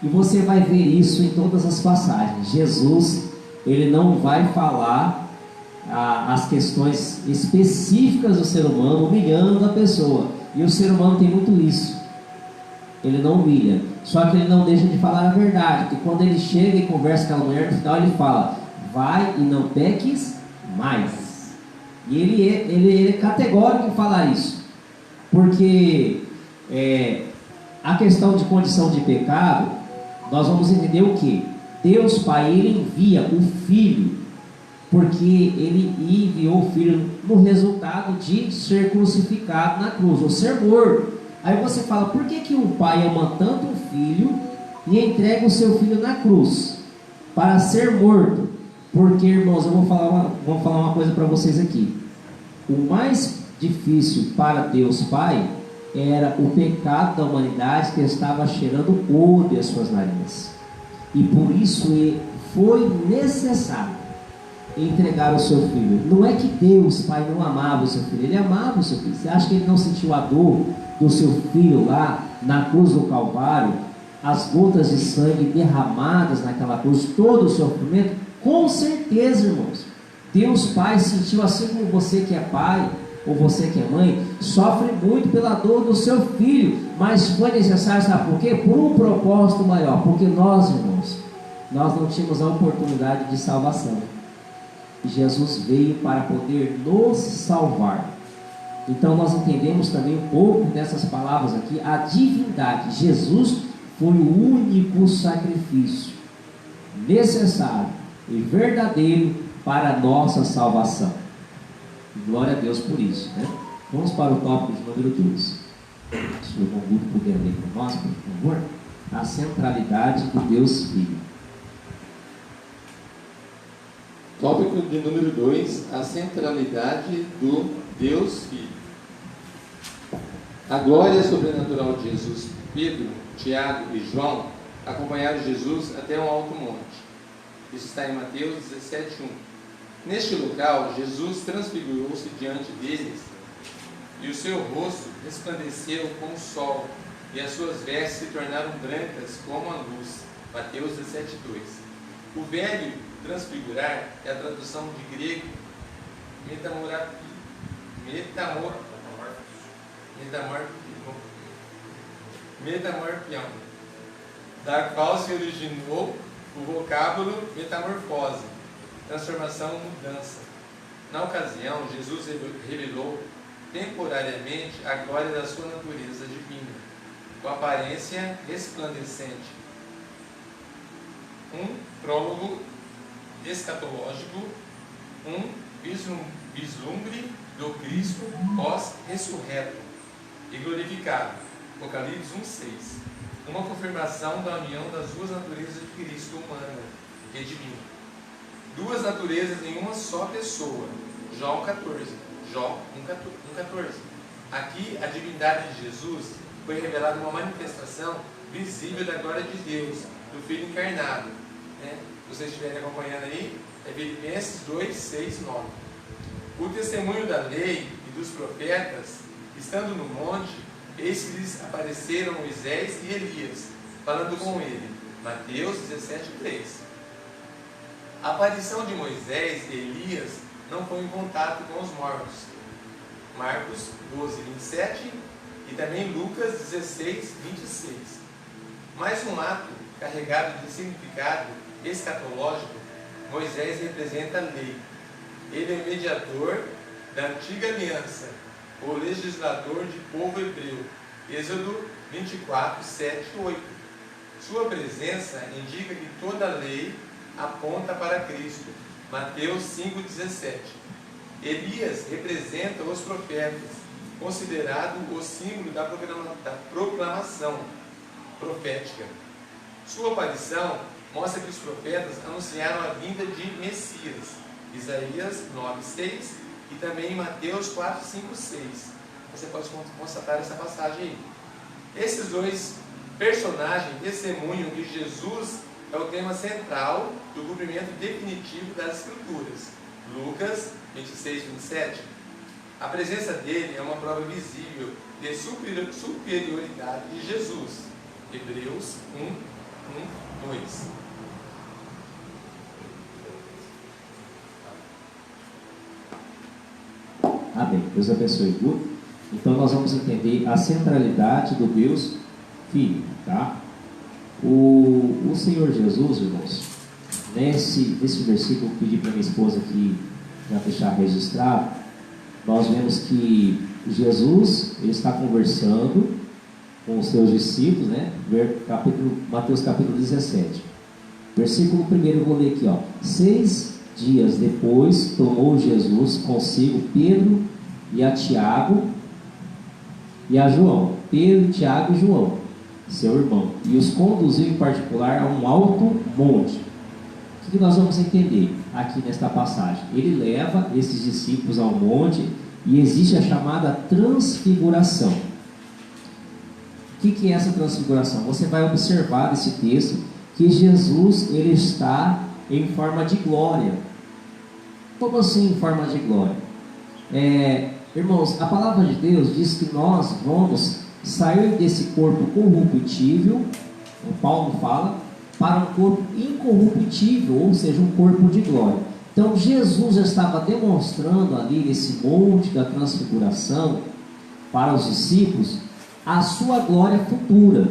S1: E você vai ver isso em todas as passagens. Jesus, ele não vai falar as questões específicas do ser humano, humilhando a pessoa. E o ser humano tem muito isso. Ele não humilha. Só que ele não deixa de falar a verdade. Porque quando ele chega e conversa com a mulher, no final ele fala: vai e não peques mais. E ele é categórico em falar isso. Porque a questão de condição de pecado, nós vamos entender o que? Deus Pai, ele envia o Filho, porque ele enviou o Filho no resultado de ser crucificado na cruz, ou ser morto. Aí você fala: por que o Pai ama tanto o Filho e entrega o seu Filho na cruz? Para ser morto. Porque, irmãos, eu vou falar uma coisa para vocês aqui. O mais difícil para Deus Pai era o pecado da humanidade, que estava cheirando odre às suas narinas. E por isso foi necessário entregar o seu Filho. Não é que Deus Pai não amava o seu Filho, ele amava o seu Filho. Você acha que ele não sentiu a dor do seu Filho lá na cruz do Calvário, as gotas de sangue derramadas naquela cruz, todo o sofrimento? Com certeza, irmãos, Deus Pai sentiu, assim como você que é pai ou você que é mãe, sofre muito pela dor do seu filho, mas foi necessário, sabe por quê? Por um propósito maior. Porque nós, irmãos, nós não tínhamos a oportunidade de salvação. Jesus veio para poder nos salvar. Então nós entendemos também um pouco dessas palavras aqui, a divindade. Jesus foi o único sacrifício necessário e verdadeiro para a nossa salvação. Glória a Deus por isso, né? Vamos para o tópico de número 2. Se o irmão Guto puder ler para nós, por favor. A centralidade do Deus Filho.
S3: Tópico de número 2, a centralidade do Deus Filho. A glória sobrenatural de Jesus, Pedro, Tiago e João acompanharam Jesus até um alto monte. Isso está em Mateus 17:1. Neste local, Jesus transfigurou-se diante deles, e o seu rosto resplandeceu como o sol, e as suas vestes se tornaram brancas como a luz. Mateus 17:2. O velho transfigurar é a tradução de grego metamorpião, da qual se originou o vocábulo metamorfose, transformação, mudança. Na ocasião, Jesus revelou temporariamente a glória da sua natureza divina, com aparência resplandecente. Um prólogo escatológico, um vislumbre do Cristo pós-ressurreto e glorificado. Apocalipse 1:6. Uma confirmação da união das duas naturezas de Cristo, humana e divina. Duas naturezas em uma só pessoa. João 14. João 1:14. Aqui, a divindade de Jesus foi revelada uma manifestação visível da glória de Deus, do Filho encarnado. Se vocês estiverem acompanhando aí, é Filipenses 2:6-9. O testemunho da lei e dos profetas, estando no monte, eis que lhes apareceram Moisés e Elias, falando com ele. Mateus 17:3. A aparição de Moisés e Elias não foi em contato com os mortos. Marcos 12:27 e também Lucas 16:26. Mais um ato carregado de significado escatológico. Moisés representa a lei. Ele é mediador da antiga aliança, o legislador de povo hebreu. Êxodo 24:7-8. Sua presença indica que toda a lei aponta para Cristo. Mateus 5:17. Elias representa os profetas, considerado o símbolo da proclamação profética. Sua aparição mostra que os profetas anunciaram a vinda de Messias. Isaías 9:6 e também em Mateus 4:5-6. Você pode constatar essa passagem aí. Esses dois personagens testemunham que Jesus é o tema central do cumprimento definitivo das Escrituras. Lucas 26:27. A presença dele é uma prova visível de superioridade de Jesus. Hebreus 1:1-2.
S1: Amém. Deus abençoe tudo. Então nós vamos entender a centralidade do Deus Filho, tá? O Senhor Jesus, irmãos, nesse versículo que eu pedi para minha esposa aqui já deixar registrado, nós vemos que Jesus, ele está conversando com os seus discípulos, né? Mateus capítulo 17. Versículo 1, eu vou ler aqui, ó. 6 dias depois, tomou Jesus consigo Pedro e a Tiago e a João. Pedro, Tiago e João, seu irmão, e os conduziu em particular a um alto monte. O que nós vamos entender aqui nesta passagem? Ele leva esses discípulos ao monte e existe a chamada transfiguração. O que é essa transfiguração? Você vai observar nesse texto que Jesus, ele está em forma de glória. Como assim em forma de glória? Irmãos, a palavra de Deus diz que nós vamos sair desse corpo corruptível, o Paulo fala, para um corpo incorruptível, ou seja, um corpo de glória. Então Jesus estava demonstrando ali nesse monte da transfiguração para os discípulos a sua glória futura.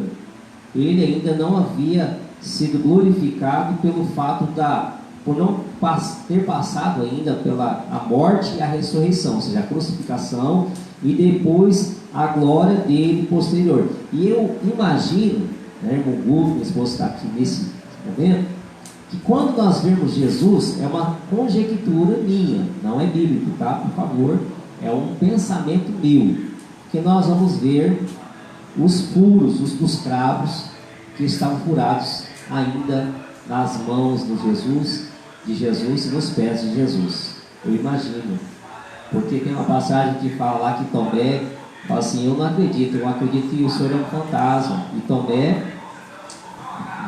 S1: Ele ainda não havia sido glorificado pelo fato por não ter passado ainda pela a morte e a ressurreição, ou seja, a crucificação e depois a glória dele posterior. E eu imagino, né, irmão Guto, minha esposa está aqui nesse momento, que quando nós vemos Jesus, é uma conjectura minha, não é bíblico, tá? Por favor, é um pensamento meu, que nós vamos ver os furos dos cravos que estavam furados ainda nas mãos de Jesus e nos pés de Jesus. Eu imagino, porque tem uma passagem que fala lá que Tomé fala assim: eu não acredito que o Senhor é um fantasma. E Tomé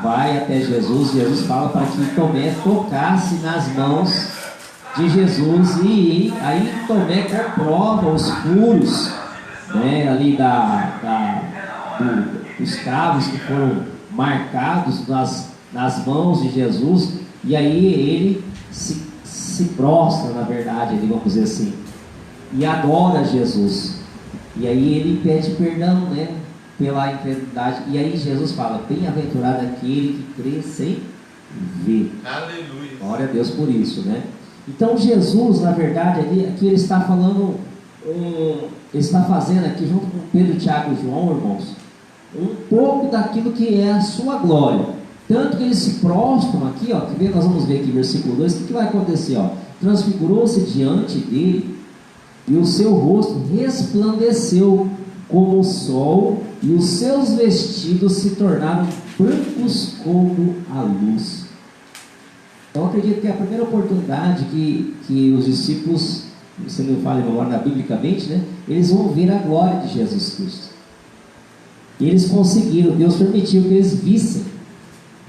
S1: vai até Jesus, Jesus fala para que Tomé tocasse nas mãos de Jesus, e aí Tomé comprova os furos, né, ali dos cravos que foram marcados nas mãos de Jesus, e aí ele se prostra, na verdade, vamos dizer assim, e adora Jesus, e aí ele pede perdão, né, pela incredulidade, e aí Jesus fala: bem-aventurado aquele que crê sem ver.
S3: Aleluia.
S1: Glória a Deus por isso, né? Então Jesus, na verdade, aqui ele está falando, ele está fazendo aqui junto com Pedro, Tiago e João, irmãos, um pouco daquilo que é a sua glória. Tanto que eles se prostram aqui, ó, que nós vamos ver aqui versículo 2, o que vai acontecer, ó? Transfigurou-se diante dele, e o seu rosto resplandeceu como o sol, e os seus vestidos se tornaram brancos como a luz. Então, acredito que é a primeira oportunidade que os discípulos, se não fala agora biblicamente, né, eles vão ver a glória de Jesus Cristo. E eles conseguiram, Deus permitiu que eles vissem.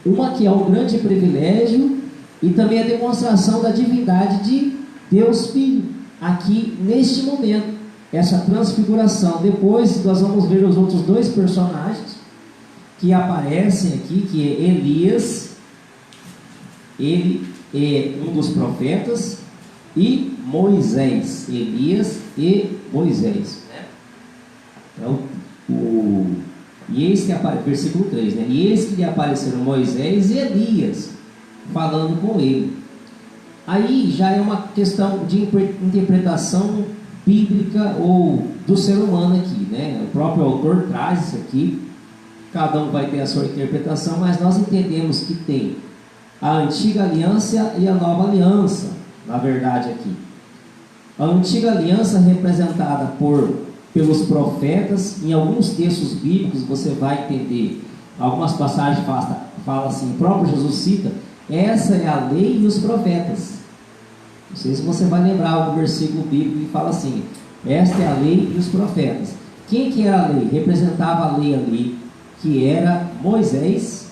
S1: Uma que é um grande privilégio, e também a demonstração da divindade de Deus Filho, aqui neste momento, essa transfiguração. Depois nós vamos ver os outros dois personagens que aparecem aqui, que é Elias, ele é um dos profetas, e Moisés. Elias e Moisés, né? Então, e eis que versículo 3, né? E eis que lhe apareceram Moisés e Elias falando com ele. Aí já é uma questão de interpretação bíblica ou do ser humano aqui, né? O próprio autor traz isso aqui, cada um vai ter a sua interpretação, mas nós entendemos que tem a antiga aliança e a nova aliança, na verdade aqui. A antiga aliança representada pelos profetas. Em alguns textos bíblicos você vai entender, algumas passagens fala assim, o próprio Jesus cita: essa é a lei e os profetas. Não sei se você vai lembrar algum versículo bíblico que fala assim: esta é a lei e os profetas. Quem que era a lei? Representava a lei ali, que era Moisés,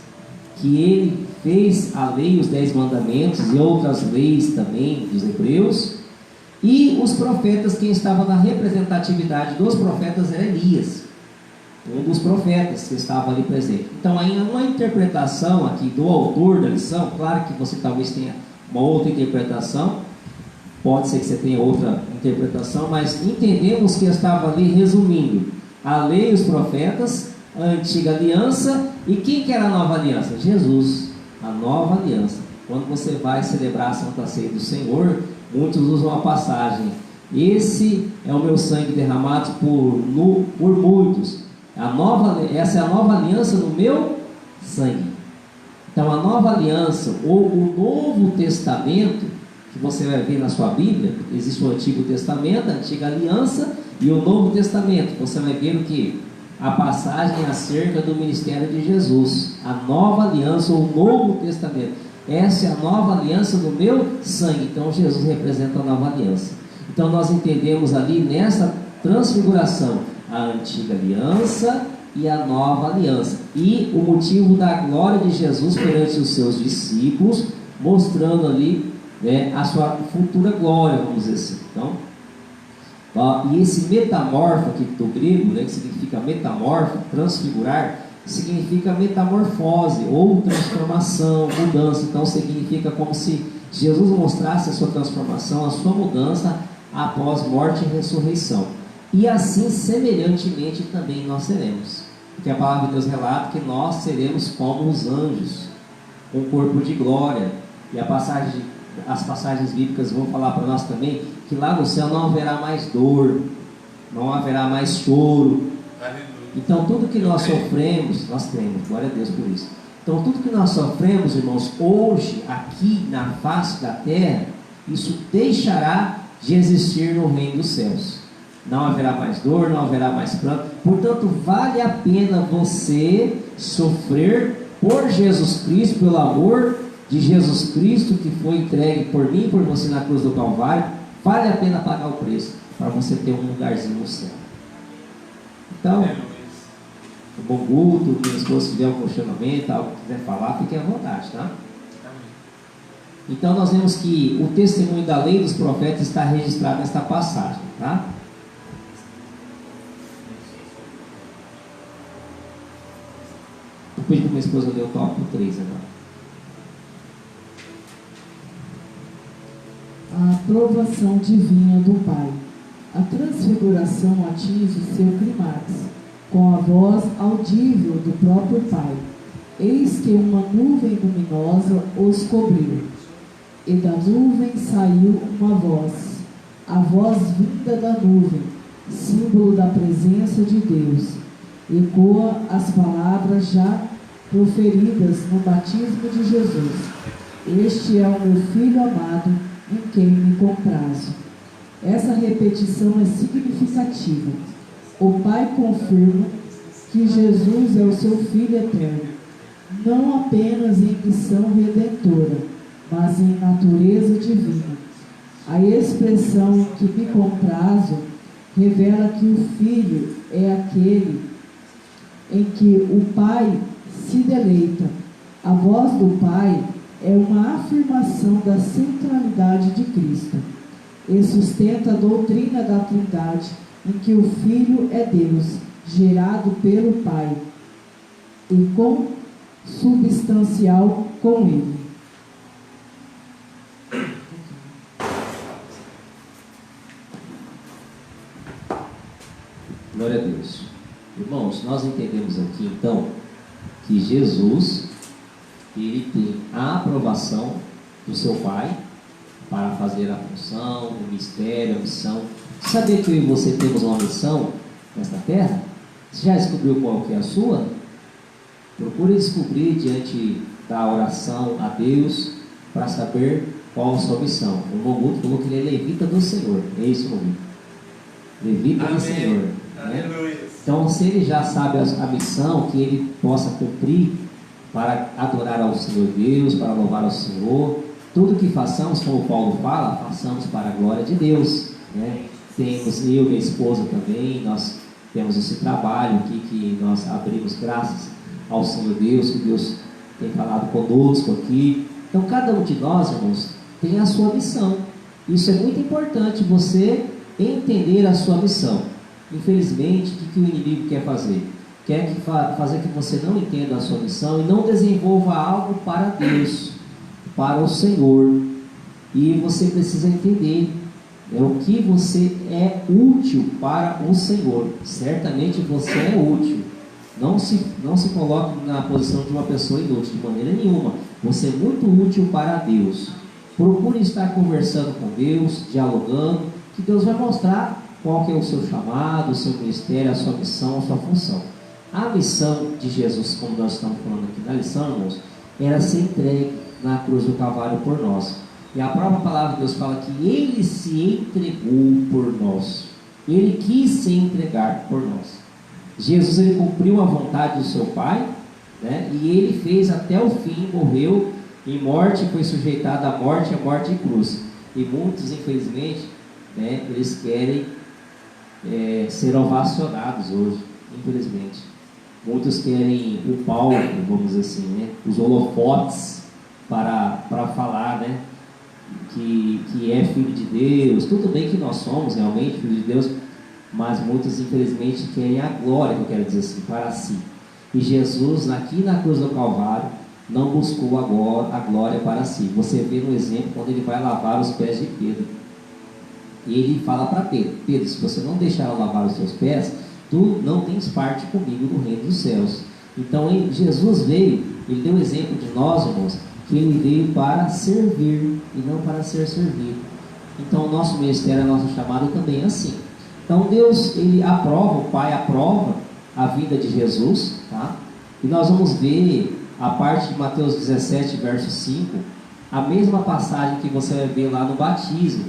S1: que ele fez a lei, os 10 mandamentos e outras leis também dos hebreus. E os profetas, quem estava na representatividade dos profetas era Elias, um dos profetas que estava ali presente. Então, aí uma interpretação aqui do autor da lição, claro que você talvez tenha uma outra interpretação, pode ser que você tenha outra interpretação, mas entendemos que estava ali resumindo a lei e os profetas, a antiga aliança. E quem que era a nova aliança? Jesus, a nova aliança. Quando você vai celebrar a Santa Ceia do Senhor, muitos usam a passagem: esse é o meu sangue derramado por muitos. Essa é a nova aliança no meu sangue. Então, a nova aliança, ou o Novo Testamento, que você vai ver na sua Bíblia, existe o Antigo Testamento, a Antiga Aliança e o Novo Testamento. Você vai ver o que? A passagem acerca do ministério de Jesus, a nova aliança ou o Novo Testamento. Essa é a nova aliança no meu sangue. Então Jesus representa a nova aliança. Então nós entendemos ali nessa transfiguração a antiga aliança e a nova aliança, e o motivo da glória de Jesus perante os seus discípulos, mostrando ali, né, a sua futura glória, vamos dizer assim. Então, e esse metamorfo aqui do grego, né, que significa metamorfo, transfigurar, significa metamorfose, ou transformação, mudança. Então significa como se Jesus mostrasse a sua transformação, a sua mudança após morte e ressurreição. E assim semelhantemente também nós seremos, porque a palavra de Deus relata que nós seremos como os anjos, com corpo de glória. E as passagens bíblicas vão falar para nós também que lá no céu não haverá mais dor, não haverá mais choro. Então tudo que nós sofremos, nós temos, glória a Deus por isso. Então tudo que nós sofremos, irmãos, hoje, aqui na face da terra, isso deixará de existir no reino dos céus. Não haverá mais dor, não haverá mais pranto. Portanto, vale a pena você sofrer por Jesus Cristo, pelo amor de Jesus Cristo que foi entregue por mim e por você na cruz do Calvário. Vale a pena pagar o preço para você ter um lugarzinho no céu. Então, um bom culto, minha esposa tiver um questionamento, algo que quiser falar, fique à vontade, tá? Então nós vemos que o testemunho da lei dos profetas está registrado nesta passagem, tá? Vou pedir para minha esposa ler o tópico 3 agora.
S2: A aprovação divina do Pai. A transfiguração atinge seu clímax, com a voz audível do próprio Pai. Eis que uma nuvem luminosa os cobriu, e da nuvem saiu uma voz, a voz vinda da nuvem, símbolo da presença de Deus. Ecoa as palavras já proferidas no batismo de Jesus: este é o meu Filho amado, em quem me comprazo. Essa repetição é significativa. O Pai confirma que Jesus é o seu Filho eterno, não apenas em missão redentora, mas em natureza divina. A expressão em que me comprazo revela que o Filho é aquele em que o Pai se deleita. A voz do Pai é uma afirmação da centralidade de Cristo e sustenta a doutrina da Trindade, em que o Filho é Deus, gerado pelo Pai e consubstancial com Ele.
S1: Glória a Deus. Irmãos, nós entendemos aqui então que Jesus, ele tem a aprovação do seu Pai para fazer a função, o mistério, a missão. Sabia que eu e você temos uma missão nesta terra? Você já descobriu qual que é a sua? Procure descobrir diante da oração a Deus para saber qual a sua missão. O Moguto falou que ele é levita do Senhor. É isso, Moguto? Levita do Senhor. Né? Então, se ele já sabe a missão que ele possa cumprir para adorar ao Senhor Deus, para louvar ao Senhor, tudo que façamos, como Paulo fala, façamos para a glória de Deus, né? Temos eu e minha esposa também, nós temos esse trabalho aqui que nós abrimos graças ao Senhor Deus, que Deus tem falado conosco aqui. Então cada um de nós, irmãos, tem a sua missão. Isso é muito importante, você entender a sua missão. Infelizmente, o que o inimigo quer fazer? Quer fazer que você não entenda a sua missão e não desenvolva algo para Deus, para o Senhor. E você precisa entender o que você é útil para o Senhor. Certamente você é útil. Não se coloque na posição de uma pessoa inútil de maneira nenhuma. Você é muito útil para Deus. Procure estar conversando com Deus, dialogando, que Deus vai mostrar qual que é o seu chamado, o seu ministério, a sua missão, a sua função. A missão de Jesus, como nós estamos falando aqui na lição, irmãos, era ser entregue na cruz do Calvário por nós. E a própria palavra de Deus fala que Ele se entregou por nós. Ele quis se entregar por nós. Jesus, ele cumpriu a vontade do seu Pai, né? E ele fez até o fim, morreu em morte, foi sujeitado à morte de cruz. E muitos, infelizmente, né, eles querem ser ovacionados hoje, infelizmente. Muitos querem o palco, vamos dizer assim, né, os holofotes para falar, né, que é filho de Deus. Tudo bem que nós somos realmente filho de Deus, mas muitos infelizmente querem a glória, que eu quero dizer assim, para si. E Jesus, aqui na cruz do Calvário, não buscou a glória para si. Você vê no exemplo quando ele vai lavar os pés de Pedro. E ele fala para Pedro: Pedro, se você não deixar eu lavar os seus pés, tu não tens parte comigo no reino dos céus. Então Jesus veio, ele deu exemplo de nós, irmãos, que ele veio para servir e não para ser servido. Então o nosso ministério, a nossa chamada também é assim. Então Deus, ele aprova, o Pai aprova a vinda de Jesus, tá? E nós vamos ver a parte de Mateus 17, verso 5, a mesma passagem que você vai ver lá no batismo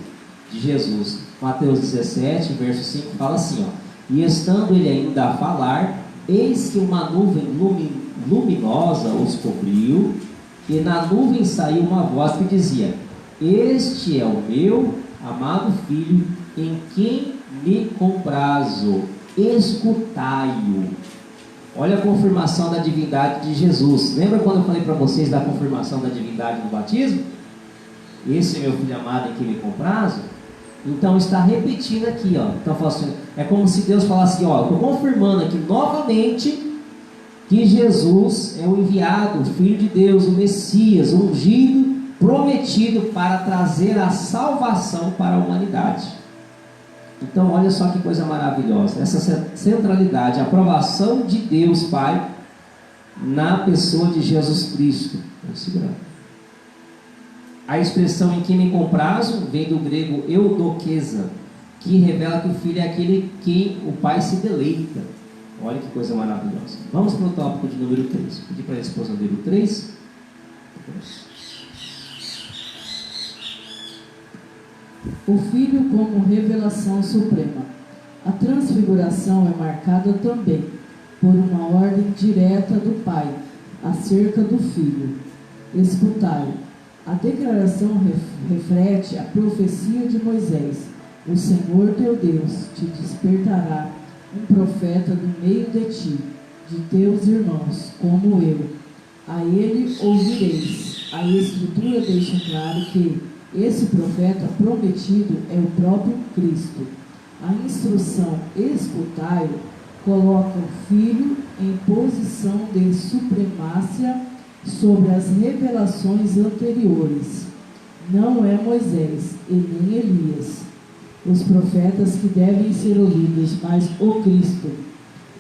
S1: de Jesus. Mateus 17, verso 5 fala assim, ó: e estando ele ainda a falar, eis que uma nuvem luminosa os cobriu, e na nuvem saiu uma voz que dizia: este é o meu amado filho, em quem me comprazo, escutai-o. Olha a confirmação da divindade de Jesus. Lembra quando eu falei para vocês da confirmação da divindade no batismo? Esse é meu filho amado, em quem me comprazo. Então está repetindo aqui, ó. Então, assim, é como se Deus falasse, ó, estou confirmando aqui novamente que Jesus é o enviado, o Filho de Deus, o Messias, o ungido, prometido para trazer a salvação para a humanidade. Então olha só que coisa maravilhosa, essa centralidade, a aprovação de Deus Pai na pessoa de Jesus Cristo. Vamos segurar. A expressão em quem me comprazo vem do grego eudoquesa, que revela que o filho é aquele que o pai se deleita. Olha que coisa maravilhosa. Vamos para o tópico de número 3. Pedir para a esposa número 3.
S2: O Filho como revelação suprema. A transfiguração é marcada também por uma ordem direta do Pai acerca do Filho. Escutai. A declaração reflete a profecia de Moisés: o Senhor teu Deus te despertará um profeta do meio de ti, de teus irmãos, como eu. A ele ouvireis. A Escritura deixa claro que esse profeta prometido é o próprio Cristo. A instrução escutai-o coloca o Filho em posição de supremacia sobre as revelações anteriores. Não é Moisés e nem Elias, os profetas que devem ser ouvidos, mas o Cristo.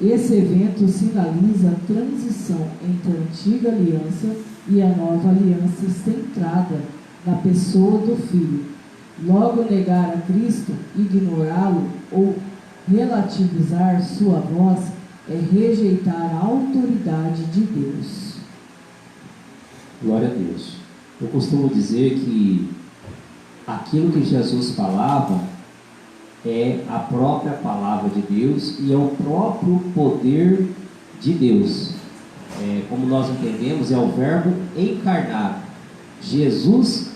S2: Esse evento sinaliza a transição entre a antiga aliança e a nova aliança centrada na pessoa do Filho. Logo, negar a Cristo, ignorá-lo ou relativizar sua voz é rejeitar a autoridade de Deus.
S1: Glória a Deus. Eu costumo dizer que aquilo que Jesus falava é a própria palavra de Deus e é o próprio poder de Deus. Como nós entendemos, é o verbo encarnado. Jesus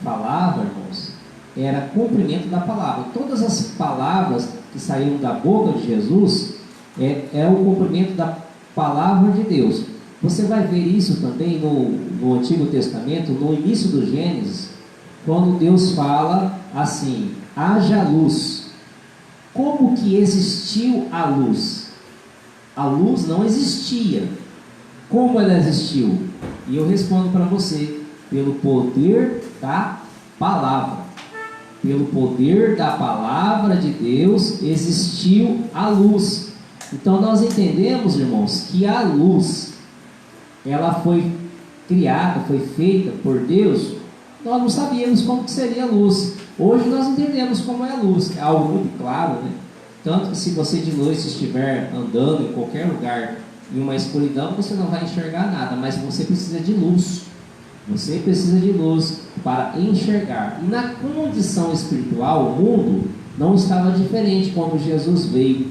S1: falava, irmãos, era cumprimento da palavra. Todas as palavras que saíram da boca de Jesus é o cumprimento da palavra de Deus. Você vai ver isso também no Antigo Testamento, no início do Gênesis, quando Deus fala assim: haja luz. Como que existiu a luz? A luz não existia. Como ela existiu? E eu respondo para você: pelo poder da palavra. Pelo poder da palavra de Deus existiu a luz. Então nós entendemos, irmãos, que a luz, ela foi criada, foi feita por Deus. Nós não sabíamos como que seria a luz. Hoje nós entendemos como é a luz. É algo muito claro, né? Tanto que se você de noite estiver andando em qualquer lugar em uma escuridão, você não vai enxergar nada, mas você precisa de luz. Você precisa de luz para enxergar. E na condição espiritual, o mundo não estava diferente quando Jesus veio.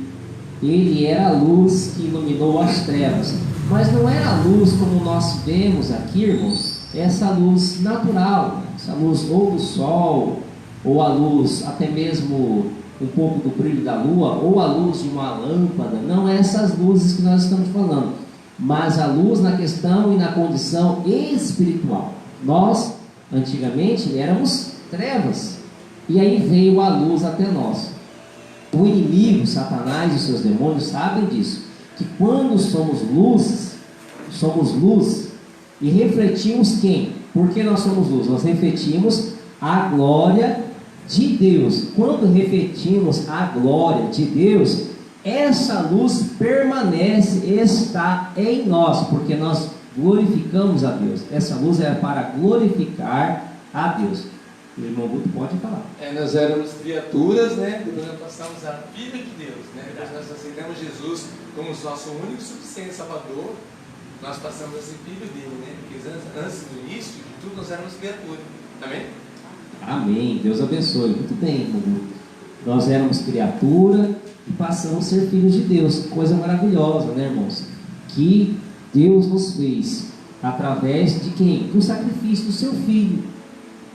S1: Ele era a luz que iluminou as trevas. Mas não era a luz como nós vemos aqui, irmãos, essa luz natural, essa luz ou do sol, ou a luz até mesmo um pouco do brilho da lua, ou a luz de uma lâmpada. Não é essas luzes que nós estamos falando, mas a luz na questão e na condição espiritual. Nós, antigamente, éramos trevas, e aí veio a luz até nós. O inimigo, Satanás e seus demônios sabem disso, que quando somos luz e refletimos quem? Por que nós somos luz? Nós refletimos a glória de Deus. Quando refletimos a glória de Deus, essa luz permanece, está em nós, porque nós glorificamos a Deus. Essa luz é para glorificar a Deus. O irmão Guto pode falar.
S3: Nós éramos criaturas, né? Depois nós passamos a filho de Deus, né? Depois nós aceitamos Jesus como nosso único e suficiente Salvador. Nós passamos a ser filho dele, né? Porque antes do início de tudo nós éramos criaturas. Amém?
S1: Amém. Deus abençoe. Muito bem, irmão Guto. Nós éramos criatura e passamos a ser filhos de Deus. Coisa maravilhosa, né, irmãos? Que Deus nos fez através de quem? Do sacrifício do seu Filho.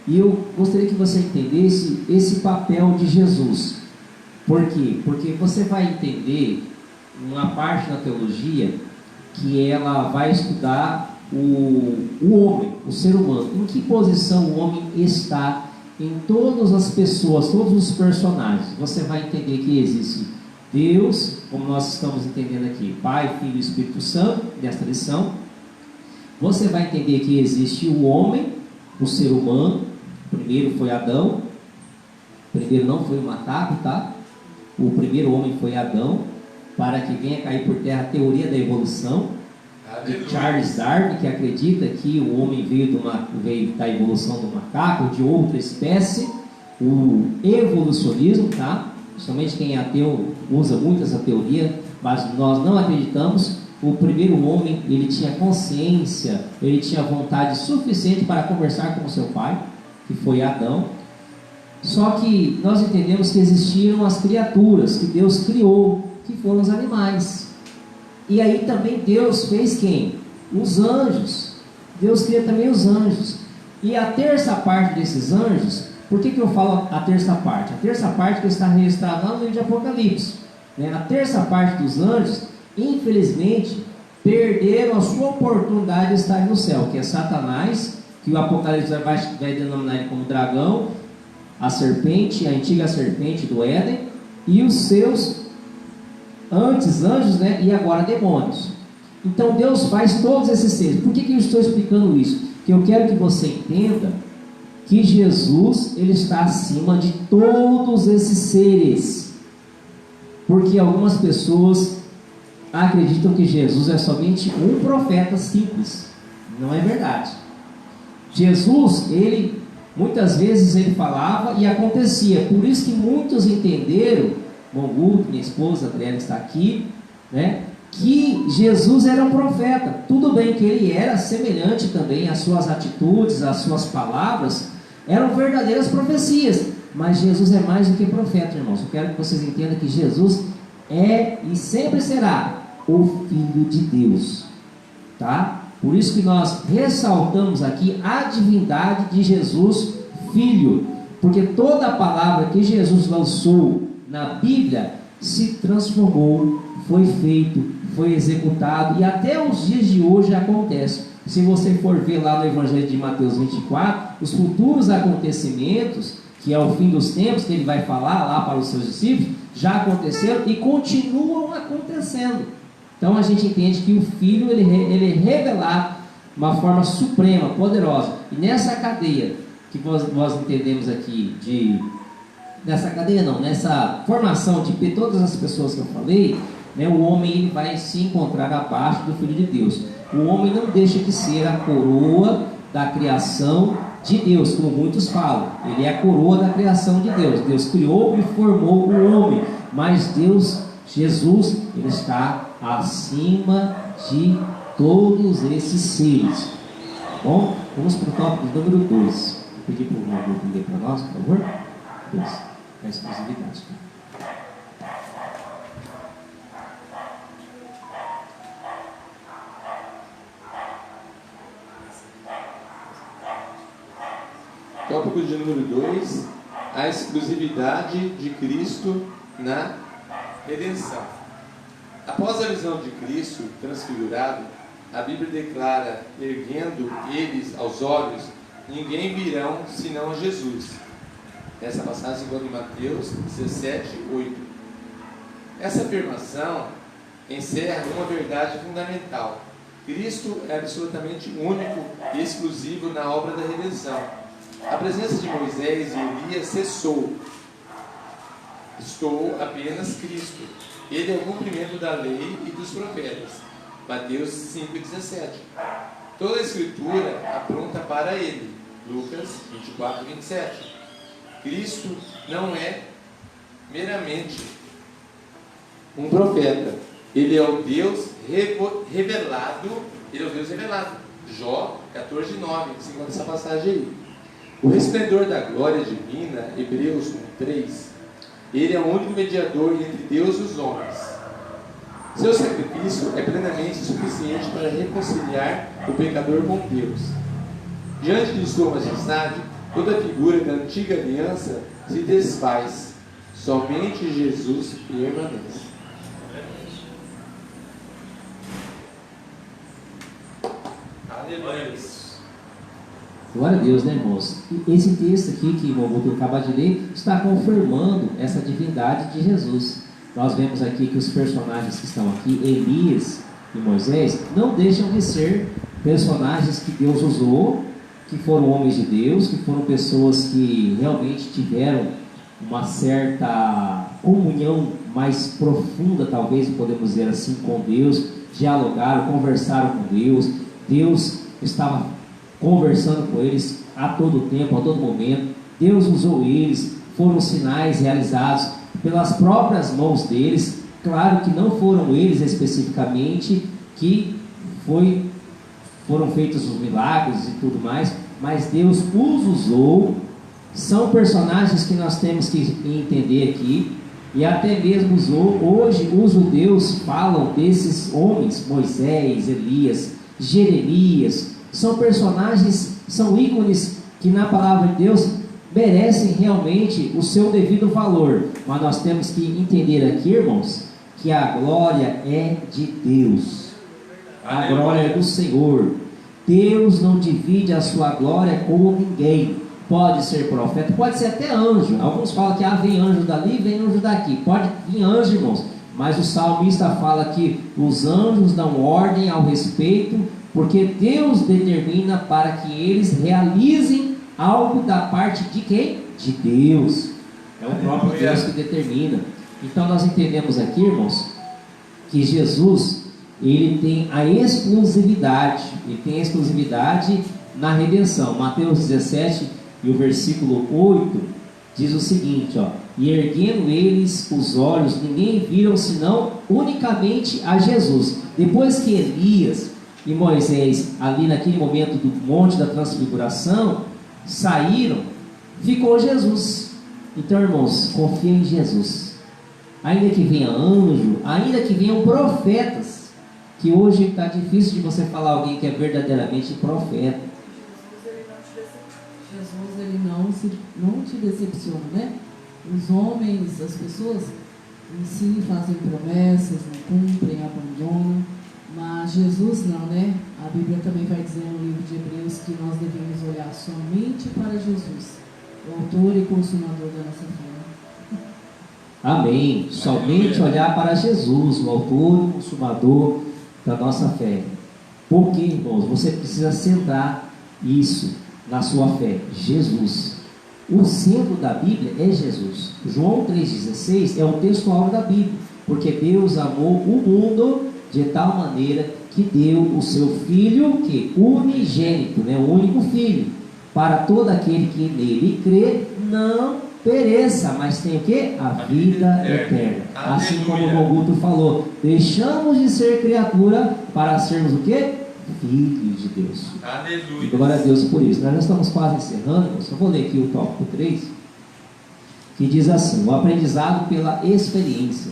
S1: E eu gostaria que você entendesse esse papel de Jesus. Por quê? Porque você vai entender uma parte da teologia que ela vai estudar o homem, o ser humano. Em que posição o homem está em todas as pessoas, todos os personagens. Você vai entender que existe Deus, como nós estamos entendendo aqui, Pai, Filho e Espírito Santo, nesta lição. Você vai entender que existe o homem, o ser humano. Primeiro foi Adão. Primeiro não foi o macaco, tá? O primeiro homem foi Adão, para que venha cair por terra a teoria da evolução de Charles Darwin, que acredita que o homem veio da evolução do macaco, de outra espécie. O evolucionismo, tá? Somente quem é ateu usa muito essa teoria, mas nós não acreditamos. O primeiro homem, ele tinha consciência, ele tinha vontade suficiente para conversar com o seu pai, que foi Adão. Só que nós entendemos que existiram as criaturas que Deus criou, que foram os animais. E aí também Deus fez quem? Os anjos. Deus cria também os anjos. E a terça parte desses anjos, por que eu falo a terça parte? A terça parte que está registrada lá no livro de Apocalipse, né? A terça parte dos anjos, infelizmente, perderam a sua oportunidade de estar no céu, que é Satanás, que o Apocalipse vai denominar ele como dragão, a serpente, a antiga serpente do Éden, e os seus antes anjos, né? E agora demônios. Então Deus faz todos esses seres. Por que eu estou explicando isso? Que eu quero que você entenda que Jesus, ele está acima de todos esses seres. Porque algumas pessoas acreditam que Jesus é somente um profeta simples. Não é verdade. Jesus, ele muitas vezes ele falava e acontecia. Por isso que muitos entenderam, Mongu, minha esposa Adriana está aqui, né, que Jesus era um profeta. Tudo bem que ele era semelhante também, as suas atitudes, as suas palavras eram verdadeiras profecias, mas Jesus é mais do que profeta, irmãos. Eu quero que vocês entendam que Jesus é e sempre será o Filho de Deus, tá? Por isso que nós ressaltamos aqui a divindade de Jesus, Filho, porque toda a palavra que Jesus lançou na Bíblia se transformou, foi feito, foi executado, e até os dias de hoje acontece. Se você for ver lá no Evangelho de Mateus 24, os futuros acontecimentos, que é o fim dos tempos, que ele vai falar lá para os seus discípulos, já aconteceram e continuam acontecendo. Então a gente entende que o Filho, ele é revelado de uma forma suprema, poderosa. E nessa cadeia que nós entendemos aqui, nessa cadeia não, nessa formação de todas as pessoas que eu falei, né, o homem ele vai se encontrar abaixo do Filho de Deus. O homem não deixa de ser a coroa da criação de Deus, como muitos falam. Ele é a coroa da criação de Deus. Deus criou e formou o homem, mas Deus, Jesus, ele está acima de todos esses seres. Bom, vamos para o tópico número 2. Vou pedir para o irmão ler para nós, por favor. 2. A exclusividade.
S3: Tópico de número 2, a exclusividade de Cristo na redenção. Após a visão de Cristo transfigurado, a Bíblia declara, erguendo eles aos olhos, ninguém virão senão a Jesus. Essa passagem se encontra em Mateus 17:8. Essa afirmação encerra uma verdade fundamental. Cristo é absolutamente único e exclusivo na obra da redenção. A presença de Moisés e Elias cessou. Estou apenas Cristo. Ele é o cumprimento da lei e dos profetas. Mateus 5:17. Toda a Escritura aponta para ele. Lucas 24, 27. Cristo não é meramente um profeta. Ele é o Deus revelado. Ele é o Deus revelado. Jó 14, 9. Segundo essa passagem aí. O resplendor da glória divina, Hebreus 3. Ele é o único mediador entre Deus e os homens. Seu sacrifício é plenamente suficiente para reconciliar o pecador com Deus. Diante de sua majestade, toda figura da antiga aliança se desfaz. Somente Jesus permanece. Aleluia.
S1: Glória a Deus, né, irmãos? E esse texto aqui que o Mobutu acaba de ler está confirmando essa divindade de Jesus. Nós vemos aqui que os personagens que estão aqui, Elias e Moisés, não deixam de ser personagens que Deus usou, que foram homens de Deus, que foram pessoas que realmente tiveram uma certa comunhão mais profunda, talvez podemos dizer assim, com Deus, dialogaram, conversaram com Deus. Deus estava conversando com eles a todo tempo, a todo momento. Deus usou eles, foram sinais realizados pelas próprias mãos deles. Claro que não foram eles especificamente que foram feitos os milagres e tudo mais, mas Deus os usou. São personagens que nós temos que entender aqui, e até mesmo usou. Hoje os judeus falam desses homens, Moisés, Elias, Jeremias. São personagens, são ícones que na palavra de Deus merecem realmente o seu devido valor. Mas nós temos que entender aqui, irmãos, que a glória é de Deus. A glória é do Senhor. Deus não divide a sua glória com ninguém. Pode ser profeta, pode ser até anjo. Alguns falam que vem anjo dali, vem anjo daqui. Pode vir anjo, irmãos. Mas o salmista fala que os anjos dão ordem ao respeito, porque Deus determina para que eles realizem algo da parte de quem? De Deus. É o próprio Deus que determina. Então nós entendemos aqui, irmãos, que Jesus, ele tem a exclusividade. Ele tem a exclusividade na redenção. Mateus 17 e o versículo 8 diz o seguinte, ó: e erguendo eles os olhos, ninguém viram senão unicamente a Jesus. Depois que Elias e Moisés, ali naquele momento do monte da transfiguração, saíram, ficou Jesus. Então, irmãos, confiem em Jesus. Ainda que venha anjo, ainda que venham profetas, que hoje está difícil de você falar alguém que é verdadeiramente profeta.
S2: Jesus, ele não te decepciona, né? Os homens, as pessoas em si fazem promessas, não cumprem, abandonam, mas Jesus não, né? A Bíblia também vai dizer no livro de Hebreus que nós devemos olhar somente para Jesus, o autor e consumador da nossa fé.
S1: Amém. Somente olhar para Jesus, o autor e consumador da nossa fé. Porque, irmãos, você precisa centrar isso na sua fé. Jesus. O centro da Bíblia é Jesus. João 3,16 é o textual da Bíblia. Porque Deus amou o mundo de tal maneira que deu o seu Filho, que unigênito, né, o único Filho, para todo aquele que nele crê, não pereça, mas tem o que? A vida eterna. Assim como o Mobutu falou, deixamos de ser criatura para sermos o que? Filhos de Deus.
S3: Aleluia.
S1: Glória a Deus por isso. Nós já estamos quase encerrando, eu só vou ler aqui o tópico 3, que diz assim: o aprendizado pela experiência.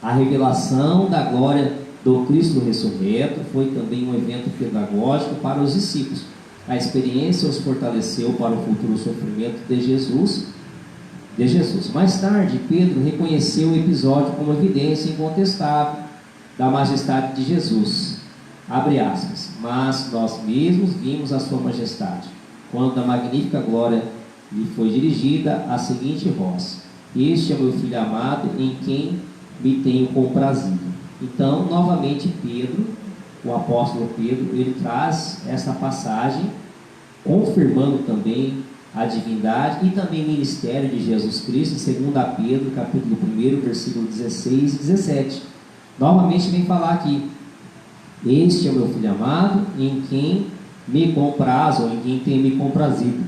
S1: A revelação da glória do Cristo ressurreto foi também um evento pedagógico para os discípulos. A experiência os fortaleceu para o futuro sofrimento de Jesus. Mais tarde, Pedro reconheceu o episódio como evidência incontestável da majestade de Jesus. Abre aspas. Mas nós mesmos vimos a sua majestade, quando da magnífica glória lhe foi dirigida a seguinte voz: este é meu filho amado, em quem me tenho comprazido. Então, novamente, Pedro, o apóstolo Pedro, ele traz essa passagem, confirmando também a divindade e também o ministério de Jesus Cristo, segundo a Pedro, capítulo 1, versículo 16 e 17. Novamente vem falar aqui Este é o meu Filho amado, em quem me comprazo, ou em quem tem me comprazido.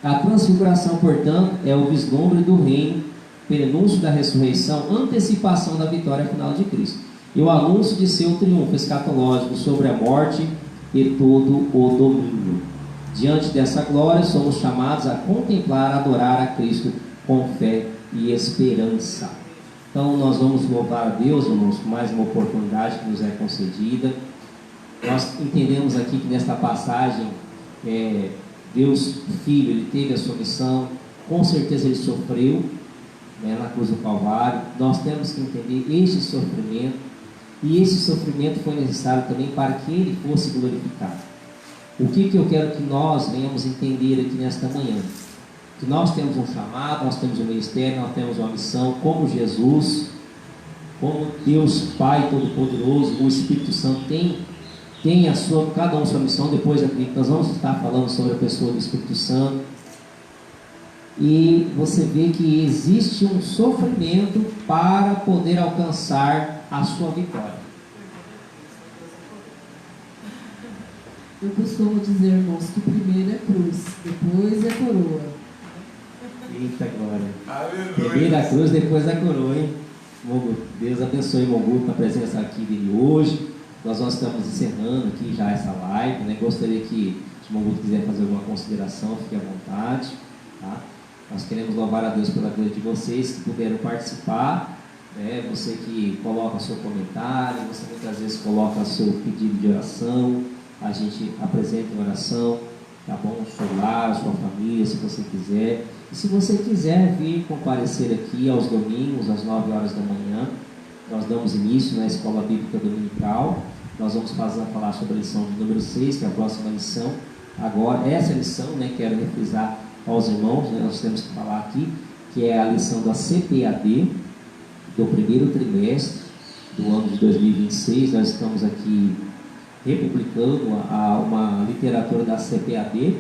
S1: A transfiguração, portanto, é o vislumbre do reino, prenúncio da ressurreição, antecipação da vitória final de Cristo, e o anúncio de seu triunfo escatológico sobre a morte e todo o domínio. Diante dessa glória, somos chamados a contemplar, a adorar a Cristo com fé e esperança. Então, nós vamos louvar a Deus, irmãos, por mais uma oportunidade que nos é concedida. Nós entendemos aqui que nesta passagem, Deus, o Filho, Ele teve a sua missão, com certeza Ele sofreu, na cruz do Calvário. Nós temos que entender este sofrimento, e esse sofrimento foi necessário também para que Ele fosse glorificado. O que eu quero que nós venhamos entender aqui nesta manhã? Que nós temos um chamado, nós temos um ministério, nós temos uma missão, como Jesus, como Deus Pai Todo-Poderoso, o Espírito Santo tem a sua, cada um a sua missão. Depois aqui nós vamos estar falando sobre a pessoa do Espírito Santo. E você vê que existe um sofrimento para poder alcançar a sua vitória.
S2: Eu costumo dizer, irmãos, que primeiro é cruz, depois é coroa.
S1: Eita glória!
S3: Aleluia!
S1: Primeiro a cruz, depois a coroa, hein? Deus abençoe o Mogu com a presença aqui dele hoje. Nós estamos encerrando aqui já essa live, né? Gostaria que, se o Mogu quiser fazer alguma consideração, fique à vontade, tá? Nós queremos louvar a Deus pela vida de vocês que puderam participar, né? Você que coloca o seu comentário, você muitas vezes coloca o seu pedido de oração, a gente apresenta em oração, tá bom? O seu lar, a sua família, se você quiser. E se você quiser vir comparecer aqui aos domingos, às 9 horas da manhã, nós damos início na Escola Bíblica Dominical. Nós vamos falar sobre a lição de número 6, que é a próxima lição. Agora, essa lição, né, quero refrisar aos irmãos, né, nós temos que falar aqui, que é a lição da CPAD, do primeiro trimestre do ano de 2026. Nós estamos aqui republicando uma literatura da CPAD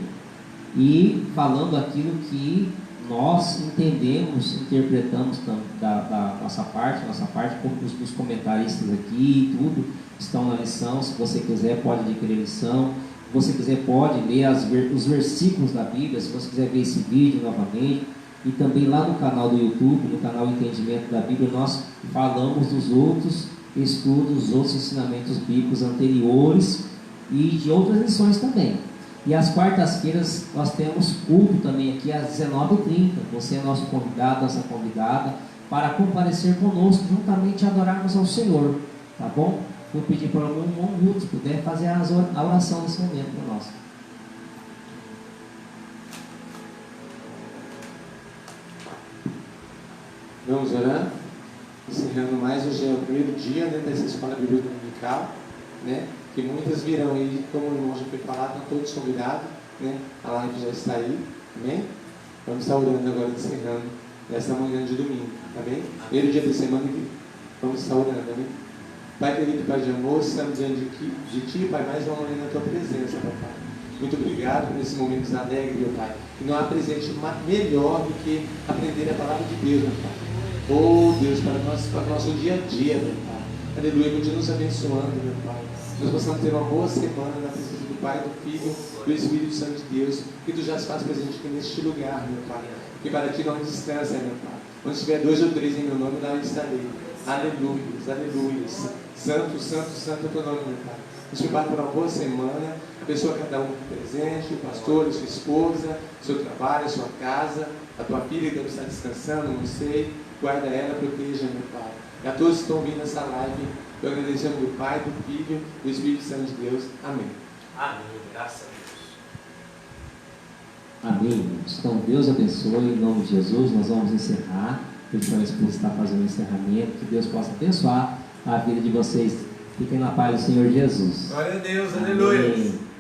S1: e falando aquilo que nós entendemos, interpretamos da nossa parte, como os comentaristas aqui e tudo estão na lição. Se você quiser, pode adquirir a lição. Se você quiser, pode ler os versículos da Bíblia. Se você quiser ver esse vídeo novamente, e também lá no canal do YouTube, no canal Entendimento da Bíblia, nós falamos dos outros estudos, dos outros ensinamentos bíblicos anteriores e de outras lições também. E às quartas-feiras nós temos culto também aqui às 19h30. Você é nosso convidado, nossa convidada, para comparecer conosco, juntamente adorarmos ao Senhor, tá bom? Vou pedir para o irmão Ruth, se puder fazer a oração nesse momento para nós.
S3: Vamos orar? Encerrando mais, hoje é o primeiro dia, né, dessa Escola Bíblica Dominical, né, que muitas virão, e como o irmão já foi falado, estão todos convidados, né, a live já está aí, amém? Vamos estar orando agora, encerrando nessa manhã de domingo, tá bem? Primeiro dia da semana que vamos estar orando, amém? Pai querido, Pai de amor, estamos diante de Ti, Pai, mais uma manhã na Tua presença, Pai. Muito obrigado por esse momento alegre, meu Pai. E não há presente melhor do que aprender a palavra de Deus, meu Pai. Oh Deus, para o nosso dia a dia, meu Pai. Aleluia, continua nos abençoando, meu Pai. Nós possamos ter uma boa semana na presença do Pai, do Filho, do Espírito Santo de Deus, que Tu já se faz presente aqui neste lugar, meu Pai. Que para Ti não há distância, meu Pai. Onde estiver 2 ou 3 em meu nome, lá eu estarei. Aleluia, aleluia. Santo, santo, santo é o Teu nome, meu Pai. Nos prepara para uma boa semana. Abençoa cada um presente, o pastor, a sua esposa, o seu trabalho, a sua casa, a tua filha que deve estar descansando, não sei. Guarda ela, proteja, meu Pai. E a todos que estão ouvindo essa live, eu agradeço do Pai, do Filho, do Espírito Santo de Deus. Amém.
S4: Amém. Graças a Deus.
S1: Amém. Então, Deus abençoe, em nome de Jesus. Nós vamos encerrar. O Espírito Santo está fazendo o encerramento. Que Deus possa abençoar a vida de vocês. Fiquem na paz do Senhor Jesus.
S3: Glória a Deus, aleluia.